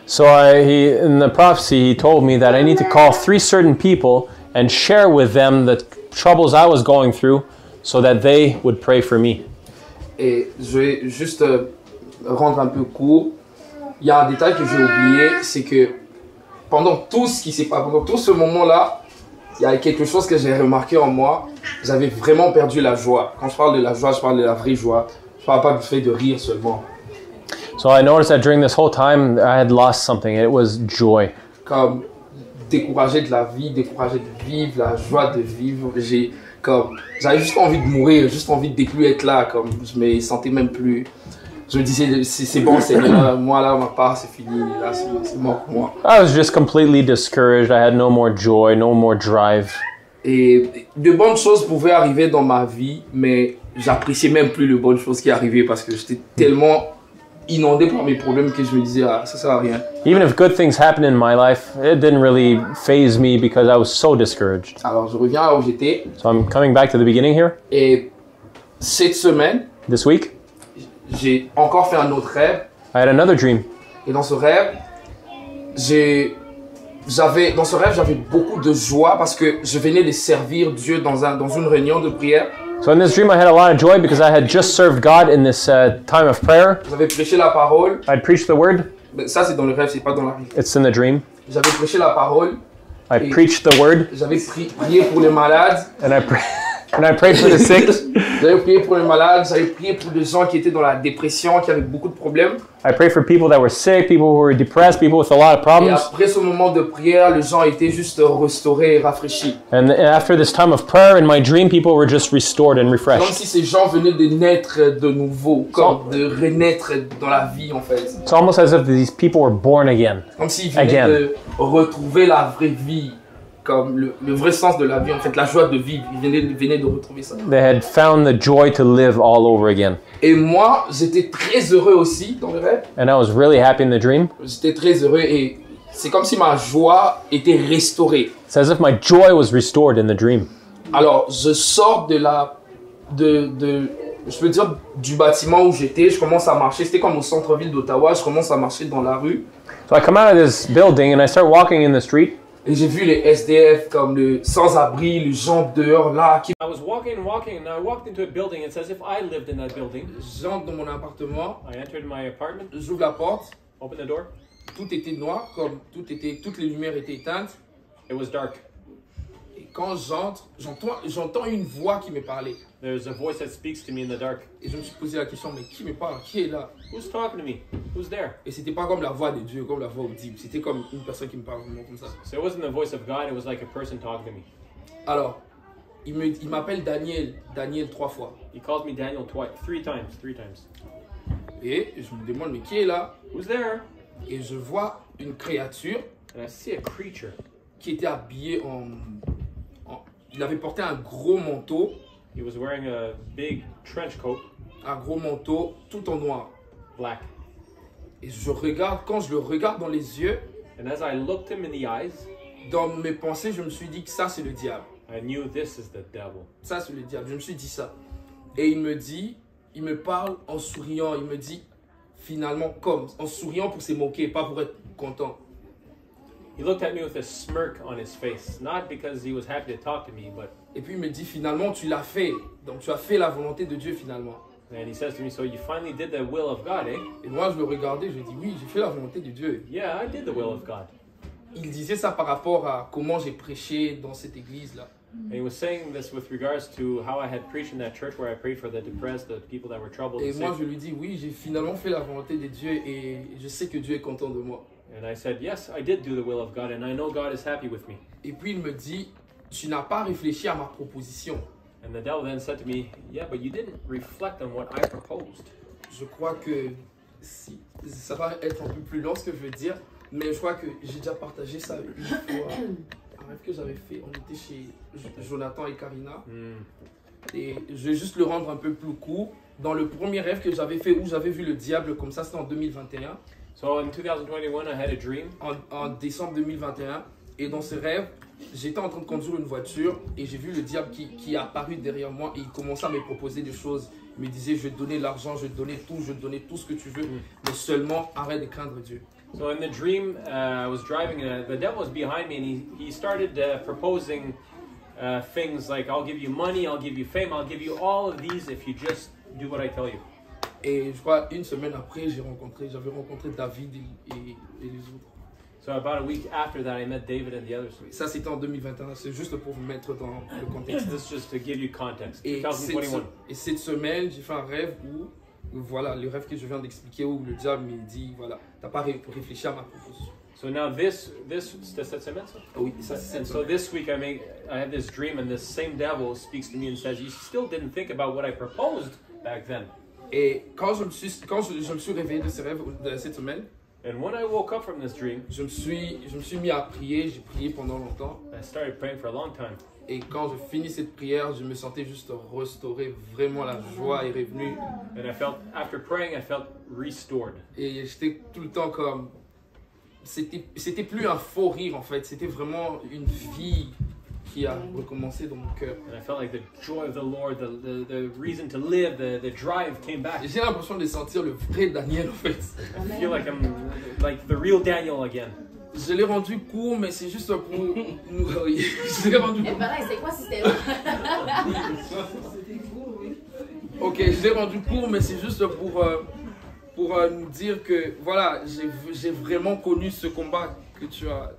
So in the prophecy, he told me that I need to call 3 certain people and share with them the troubles I was going through so that they would pray for me. Et je vais juste rendre un peu court. Il y a un détail que j'ai oublié, c'est que pendant tout ce qui s'est passé, pendant tout ce moment-là, il y a quelque chose que j'ai remarqué en moi. J'avais vraiment perdu la joie. Quand je parle de la joie, je parle de la vraie joie. Je ne parle pas du fait de rire seulement. So I noticed that during this whole time, I had lost something. It was joy. Comme découragé de la vie, découragé de vivre, la joie de vivre. J'avais juste envie de mourir, juste envie de ne plus être là. Comme je me sentais même plus. Je me disais, c'est bon Seigneur, moi là, ma part, c'est fini, là, c'est mort pour moi. I was just completely discouraged. I had no more joy, no more drive. Et de bonnes choses pouvaient arriver dans ma vie, mais j'appréciais même plus les bonnes choses qui arrivaient parce que j'étais tellement inondé par mes problèmes que je me disais, ah, ça sert à rien. Even if good things happened in my life, it didn't really faze me because I was so discouraged. Alors je reviens là où j'étais. So I'm coming back to the beginning here. Et cette semaine, This week, j'ai encore fait un autre rêve. I had another dream. Et dans ce rêve, j'avais beaucoup de joie parce que je venais de servir Dieu dans une réunion de prière. So in this dream, I had a lot of joy because I had just served God in this time of prayer. J'avais prêché la parole. I'd preached the word. Mais ça, c'est dans le rêve, c'est pas dans la vie. It's in the dream. J'avais prêché la parole. I preached the word. J'avais prié pour les malades. And I prayed for the sick. J'avais prié pour les malades. J'avais prié pour les gens qui étaient dans la dépression, qui avaient beaucoup de problèmes. I prayed for people that were sick, people who were depressed, people with a lot of Et problems. après ce moment de prière, les gens étaient juste restaurés et rafraîchis. And after this time of prayer in my dream, people were just restored and Comme refreshed. si ces gens venaient de naître de nouveau, comme de renaître dans la vie en fait. It's almost as if these people were born again. Comme s'ils venaient Again. de retrouver la vraie vie, comme le vrai sens de la vie en fait, la joie de vivre. Ils venaient de retrouver ça. They had found the joy to live all over again. Et moi, j'étais très heureux aussi dans le rêve. And I was really happy in the dream. J'étais très heureux et c'est comme si ma joie était restaurée. It's as if my joy was restored in the dream. Alors, je sors je peux dire, du bâtiment où j'étais, je commence à marcher. C'était comme au centre-ville d'Ottawa, je commence à marcher dans la rue. So I come out of this building and I start walking in the street. Et j'ai vu les SDF comme le sans-abri, les gens dehors là, qui I was walking, and I walked into a building. It's as if I lived in that building. j'entre dans mon appartement, I entered my apartment, j'ouvre la porte, opened the door. tout était noir, comme toutes les lumières étaient éteintes. It was dark. Et quand j'entre, j'entends une voix qui me parlait. There's a voice that speaks to me in the dark. Et je me suis posé la question, mais qui me parle? Qui est là? Who's talking to me? Who's there? Et c'était pas comme la voix de Dieu, comme la voix audible. C'était comme une personne qui me parle vraiment comme ça. So it wasn't the voice of God, it was like a person talking to me. Alors, il m'appelle Daniel 3 fois. He calls me Daniel three times. Et je me demande, mais qui est là? Who's there? Et je vois une créature And I see a creature. qui était habillé il avait porté un gros manteau, He was wearing a big trench coat, tout en noir. black. Et quand je le regarde dans les yeux, And as I looked him in the eyes, dans mes pensées, je me suis dit que ça c'est le diable. I knew this is the devil. Ça c'est le diable, je me suis dit ça. Et il me parle en souriant, il me dit finalement en souriant pour se moquer, pas pour être content. He looked at me with a smirk on his face, not because he was happy to talk to me, but Et puis il me dit finalement tu l'as fait, donc tu as fait la volonté de Dieu finalement. and he says to me, so you finally did the will of God, eh? Et moi je le regardais, je dis oui, j'ai fait la volonté de Dieu. Yeah, I did the will of God. Il disait ça par rapport à comment j'ai prêché dans cette église là. And he was saying this with regards to how I had preached in that church where I prayed for the depressed, the people that were troubled. Et and moi sick. je lui dis oui, j'ai finalement fait la volonté de Dieu et je sais que Dieu est content de moi. And I said, yes, I did do the will of God, and I know God is happy with me. Et puis il me dit tu n'as pas réfléchi à ma proposition. And the devil then said to me, yeah, but you didn't reflect on what I proposed. Je crois que si ça va être un peu plus long ce que je veux dire, mais je crois que j'ai déjà partagé ça une fois. Un rêve que j'avais fait, on était chez Jonathan et Karina. Et je vais juste le rendre un peu plus court. Dans le premier rêve que j'avais fait où j'avais vu le diable comme ça, c'était en 2021. So in 2021, I had a dream. En décembre 2021. Et dans ce rêve, j'étais en train de conduire une voiture et j'ai vu le diable qui est apparu derrière moi et il commençait à me proposer des choses. Il me disait, je vais te donner l'argent, je vais te donner tout ce que tu veux, mais seulement arrête de craindre Dieu. So in the dream, I was driving, the devil was behind me, and he started proposing things like, I'll give you money, I'll give you fame, I'll give you all of these if you just do what I tell you. Et je crois une semaine après, j'avais rencontré David et les autres. So about a week after that, I met David and the others. Ça, c'était en 2021. C'est juste pour vous mettre dans le contexte. This is just to give you context. Et 2021. cette semaine, j'ai fait un rêve où, voilà, le rêve que je viens d'expliquer, où le diable me dit, voilà, t'as pas réfléchi à ma proposition. So now this cette semaine, ça? Oui, ça c'est And so this week I had this dream, and this same devil speaks to me and says, you still didn't think about what I proposed back then. Et quand je me suis réveillé de ce rêve de cette semaine, And when I woke up from this dream, je me suis mis à prier, j'ai prié pendant longtemps. I started praying for a long time. Et quand je finis cette prière, je me sentais juste restauré, vraiment la joie est revenue. And I felt, after praying, I felt restored. Et j'étais tout le temps comme, c'était plus un faux rire en fait, c'était vraiment une vie qui a recommencé dans mon cœur. And I felt like the joy of the Lord, the reason to live, the drive came back. J'ai l'impression de sentir le vrai Daniel en fait. I feel like I'm like the real Daniel again. Je l'ai rendu court, mais c'est juste pour nous. Je l'ai rendu court. Et ben là, c'est quoi si c'était là? Ok, je l'ai rendu court, mais c'est juste pour nous dire que voilà, j'ai vraiment connu ce combat que tu as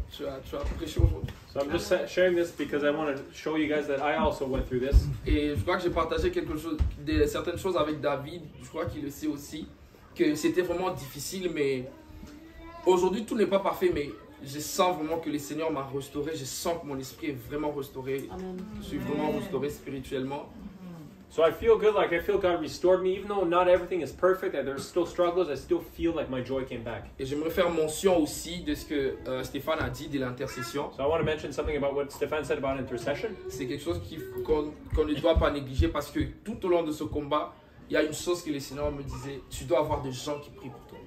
prêché aujourd'hui. So I'm just sharing this because I want to show you guys that I also went through this. Et je crois que j'ai partagé certaines choses avec David, je crois qu'il le sait aussi, que c'était vraiment difficile, mais aujourd'hui tout n'est pas parfait, mais je sens vraiment que le Seigneur m'a restauré, je sens que mon esprit est vraiment restauré. Amen. Je suis vraiment restauré spirituellement. So I feel good, like I feel God restored me, even though not everything is perfect, and there's still struggles, I still feel like my joy came back. Et j'aimerais faire mention aussi de ce que Stéphane a dit de l'intercession. So I want to mention something about what Stefan said about intercession. C'est quelque chose qu'on ne doit pas négliger parce que tout au long de ce combat, il y a une chose que le Seigneur me disait, tu dois avoir des gens qui prient pour toi.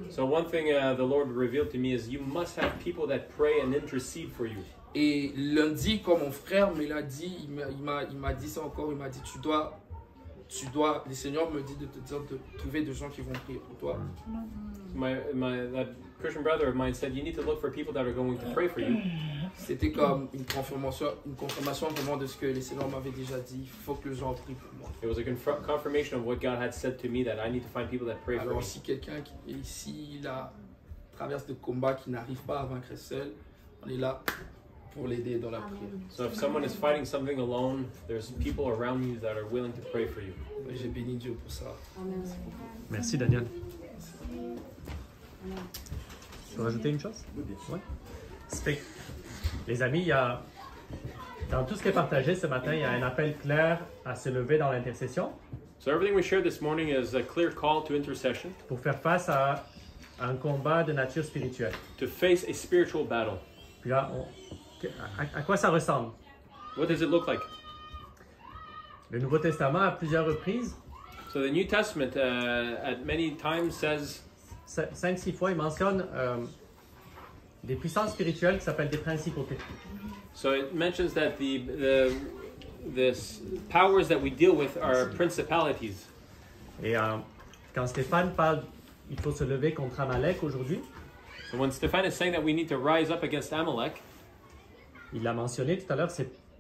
So one thing the Lord revealed to me is you must have people that pray and intercede for you. Et lundi, quand mon frère me l'a dit, il m'a dit ça encore, il m'a dit tu dois, le Seigneur me dit de te dire de trouver des gens qui vont prier pour toi. That Christian brother of mine said you need to look for people that are going to pray for you. C'était comme une confirmation vraiment de ce que le Seigneur m'avait déjà dit, il faut que les gens prient pour moi. It was a confirmation of what God had said to me that I need to find people that pray for me. Alors si quelqu'un qui est ici, il traverse des combats qui n'arrive pas à vaincre seul, on est là pour l'aider dans la prière. So if someone is fighting something alone, there's people around you that are willing to pray for you. J'ai béni Dieu pour ça. Amen. Merci Daniel. Tu peux rajouter une chose? Oui. Les amis, il y a, dans tout ce qui est partagé ce matin, il y a un appel clair à se lever dans l'intercession. So everything we shared this morning is a clear call to intercession. Pour faire face à un combat de nature spirituelle. To face a spiritual battle. Puis là, à quoi ça ressemble? What does it look like? Le Nouveau Testament, à plusieurs reprises, So the New Testament at many times says 5-6 fois, il mentionne des puissances spirituelles qui s'appellent des principautés. So it mentions that the powers that we deal with are principalities. Et quand Stéphane parle, il faut se lever contre Amalek aujourd'hui. So when Stefan is saying that we need to rise up against Amalek, il l'a mentionné tout à l'heure,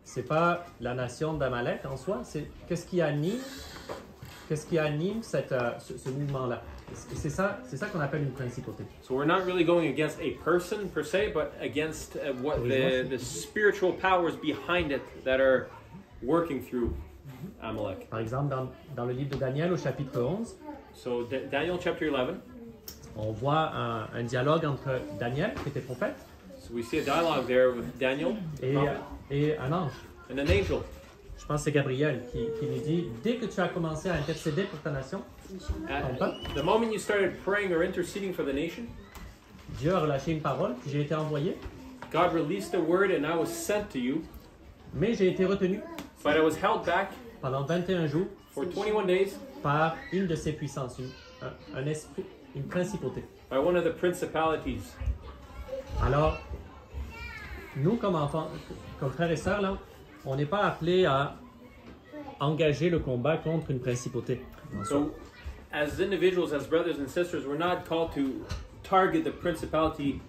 c'est pas la nation d'Amalek en soi, c'est qu'est-ce qui anime ce mouvement-là. C'est ça qu'on appelle une principauté. So we're not really going against a person per se, but against what the spiritual powers behind it that are working through Amalek. Par exemple, dans le livre de Daniel au chapitre 11, so Daniel chapter 11, on voit un dialogue entre Daniel, qui était prophète, so we see a dialogue there with Daniel et un ange. And an angel. Je pense que c'est Gabriel qui lui dit, dès que tu as commencé à intercéder pour ta nation, the moment you started praying or interceding for the nation, Dieu a relâché une parole, puis j'ai été envoyé. God released a word and I was sent to you. Mais j'ai été retenu. But I was held back pendant 21 jours for 21 days par une de ces puissances, un esprit, une principauté. By one of the principalities. Alors, nous comme enfants, comme frères et sœurs, là, on n'est pas appelés à engager le combat contre une principauté. So, as individuals, as brothers and sisters, we're not called to target the principality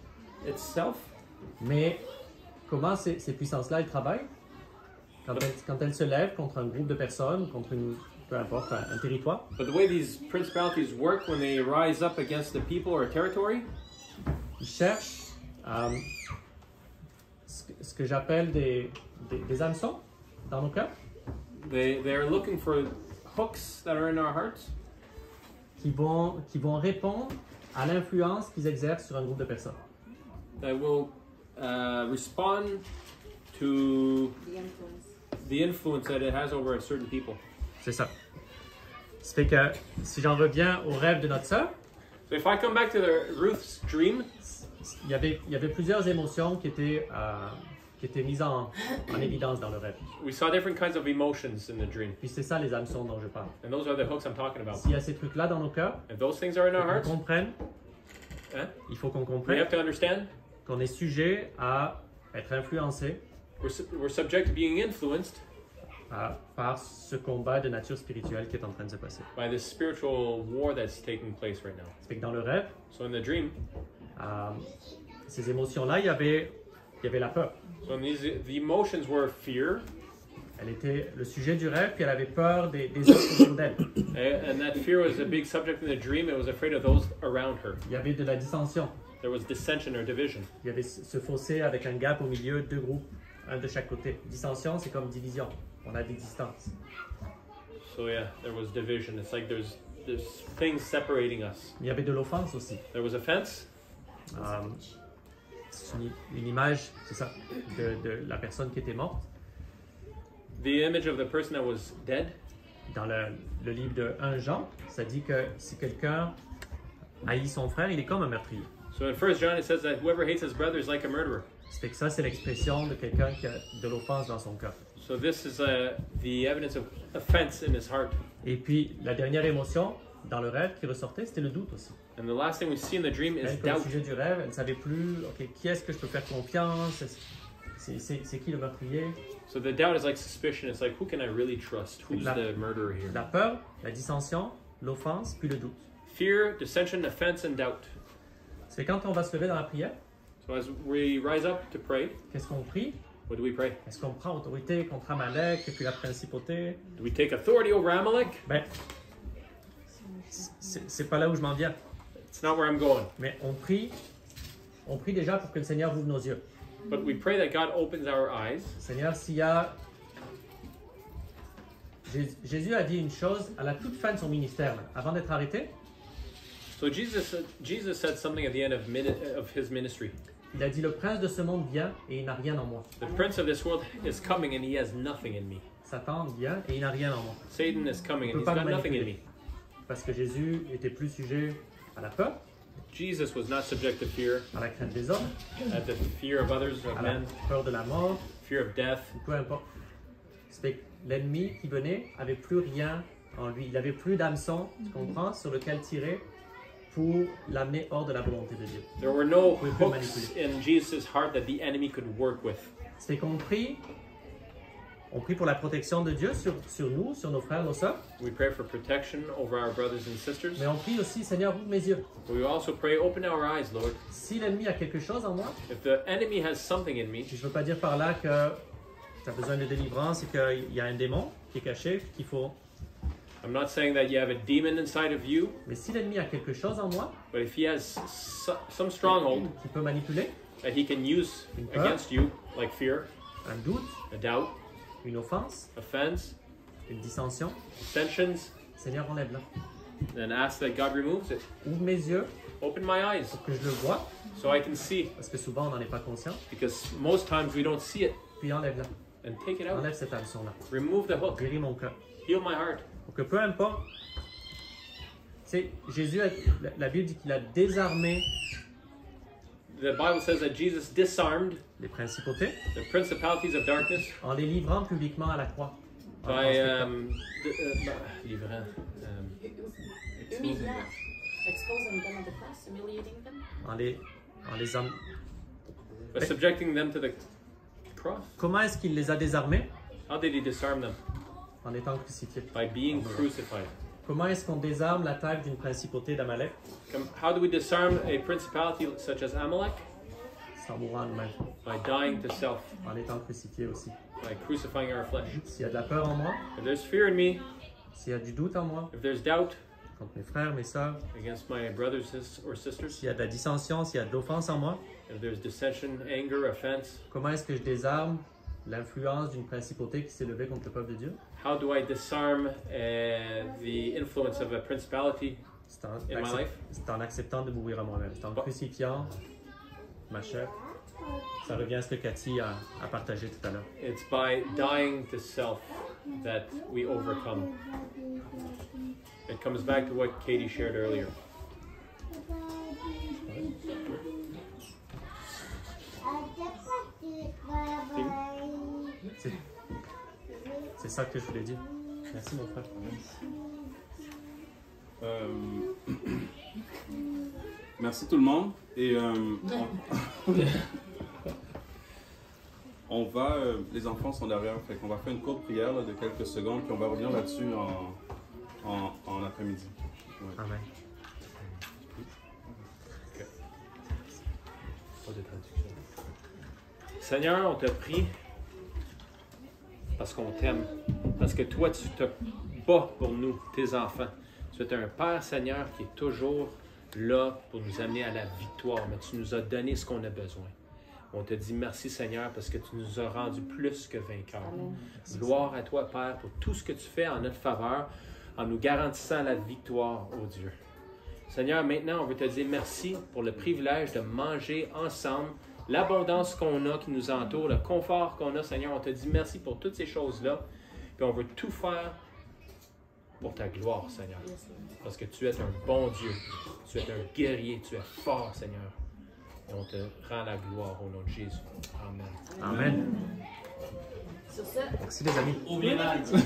itself. Mais comment ces puissances-là, elles travaillent? Quand elles se lèvent contre un groupe de personnes, contre peu importe, un territoire. But the way these principalities work when they rise up against the people or a territory, ils cherchent ce que j'appelle des hameçons dans nos cœurs. They're looking for hooks that are in our hearts. Qui vont répondre à l'influence qu'ils exercent sur un groupe de personnes. That will respond to the influence that it has over a certain people. C'est ça. Ça fait que si j'en reviens au rêve de notre sœur, so if I come back to Ruth's dream, il y avait plusieurs émotions qui étaient mises en évidence dans le rêve. We saw different kinds of emotions in the dream. Puis c'est ça les hameçons dont je parle. And those are the hooks I'm talking about. S'il y a ces trucs-là dans nos cœurs, if those things are in our hearts, il faut qu'on comprenne we have to understand qu'on est sujet à être influencé. We're subject to being influenced par ce combat de nature spirituelle qui est en train de se passer. By this spiritual war that's taking place right now. Ça fait que dans le rêve, so in the dream, ces émotions-là, il y avait la peur. So the emotions were fear. Elle était le sujet du rêve, puis elle avait peur des autres autour d'elle. And that fear was a big subject in the dream. It was afraid of those around her. Il y avait de la dissension. There was dissension or division. Il y avait ce fossé avec un gap au milieu, deux groupes, un de chaque côté. Dissension, c'est comme division. On a des distances. So yeah, there was division. It's like there's things separating us. Il y avait de l'offense aussi. There was offense. C'est une image, c'est ça, de la personne qui était morte. The image of the person that was dead. Dans le livre de 1 Jean, ça dit que si quelqu'un haït son frère, il est comme un meurtrier. So in 1 John it says that whoever hates his brother is like a murderer. C'est que ça, c'est l'expression de quelqu'un qui a de l'offense dans son cœur. So this is the evidence of offense in his heart. Et puis, la dernière émotion dans le rêve qui ressortait, c'était le doute aussi. And the last thing we see in the dream is Elle, doubt. au sujet du rêve, elle ne savait plus, OK, qui est-ce que je peux faire confiance? C'est qui le meurtrier? So the doubt is like suspicion. It's like, who can I really trust? Who's La- the murderer here? La peur, la dissension, l'offense, puis le doute. Fear, dissension, offense, and doubt. C'est quand on va se lever dans la prière, So as we rise up to pray, qu'est-ce qu'on prie? what do we pray? Est-ce qu'on prend autorité contre Amalek et puis la principauté? Do we take authority over Amalek? Ben, c'est pas là où je m'en viens. It's not where I'm going. Mais on prie déjà pour que le Seigneur ouvre nos yeux. But we pray that God opens our eyes. Seigneur, s'il y a... Jésus a dit une chose à la toute fin de son ministère, avant d'être arrêté. So Jesus said something at the end of his ministry. Il a dit, le prince de ce monde vient et il n'a rien en moi. The prince of this world is coming and he has nothing in me. Satan vient et il n'a rien en moi. Satan is coming and On peut he's pas got le nothing in me. manipuler. Parce que Jésus était plus sujet à la peur, Jesus was not subject to fear, à la crainte des hommes, at the fear of others, of à la men, peur de la mort, fear of death. peu importe. C'était que l'ennemi qui venait avait plus rien en lui. Il avait plus d'hameçon, tu comprends, sur lequel tirer pour l'amener hors de la volonté de Dieu. There were no We could hooks in Jesus' heart that the enemy could work with. C'était qu'on prie, on prie pour la protection de Dieu sur nous, sur nos frères, nos sœurs, We pray for protection over our brothers and sisters. mais on prie aussi, Seigneur, ouvre mes yeux. But we also pray, open our eyes, Lord. Si l'ennemi a quelque chose en moi, If the enemy has something in me, je ne veux pas dire par là que tu as besoin de délivrance et qu'il y a un démon qui est caché, qu'il faut... I'm not saying that you have a demon inside of you, Mais si l'ennemi a quelque chose en moi but if he has some stronghold qui peut manipuler, that he can use Une peur. against you, like fear, un doute, a doubt, une offense, offense, une dissension, dissensions, Seigneur, enlève-la. then ask that God removes it. Ouvre mes yeux Open my eyes pour que je le vois, so I can see, parce que souvent on n'en est pas conscient, because most times we don't see it. puis enlève-la. And take it out. Enlève cette hameçon-là. Remove the hook. Guéris mon cœur. Heal my heart. Pour que peu importe, c'est Jésus, la Bible dit qu'il a désarmé The Bible says that Jesus disarmed les principautés the principalities of darkness en les livrant publiquement à la croix. by livrant, Humiliant. Exposing them on the cross, humiliating them. En les by subjecting them to the cross. Comment est-ce qu'il les a désarmés? How did he disarm them? En étant crucifiés. By being crucified. Comment est-ce qu'on désarme l'attaque d'une principauté d'Amalek? How do we disarm a principality such as Amalek? C'est en mourant nous-mêmes, By dying to self, en étant crucifiés aussi. by crucifying our flesh. S'il y a de la peur en moi, If there's fear in me, s'il y a du doute en moi, if there's doubt contre mes frères, mes sœurs, against my brothers or sisters, s'il y a de la dissension, s'il y a de l'offense en moi, if there's dissension, anger, offense, comment est-ce que je désarme l'influence d'une principauté qui s'est levée contre le peuple de Dieu? how do I disarm the influence of a principality C'est en, in my life? c'est en acceptant de mourir à moi-même. C'est en crucifiant ma chair. Ça revient à ce que Cathy a partagé tout à l'heure. It's by dying to self that we overcome. It comes back to what Katie shared earlier. C'est ça que je voulais dire. Merci mon frère. Merci tout le monde. Et on va, les enfants sont derrière, fait qu'on va faire une courte prière là, de quelques secondes, puis on va revenir là-dessus en après-midi. Ouais. Amen. Seigneur, on te prie parce qu'on t'aime, parce que toi, tu te bats pour nous, tes enfants. Tu es un Père, Seigneur, qui est toujours là pour nous amener à la victoire, mais tu nous as donné ce qu'on a besoin. On te dit merci, Seigneur, parce que tu nous as rendus plus que vainqueurs. Gloire à toi, Père, pour tout ce que tu fais en notre faveur, en nous garantissant la victoire, ô Dieu. Seigneur, maintenant, on veut te dire merci pour le privilège de manger ensemble, l'abondance qu'on a qui nous entoure, le confort qu'on a, Seigneur. On te dit merci pour toutes ces choses-là. Puis on veut tout faire pour ta gloire, Seigneur. Parce que tu es un bon Dieu. Tu es un guerrier. Tu es fort, Seigneur. Et on te rend la gloire au nom de Jésus. Amen. Amen. Sur ça, Merci les amis. Oubliez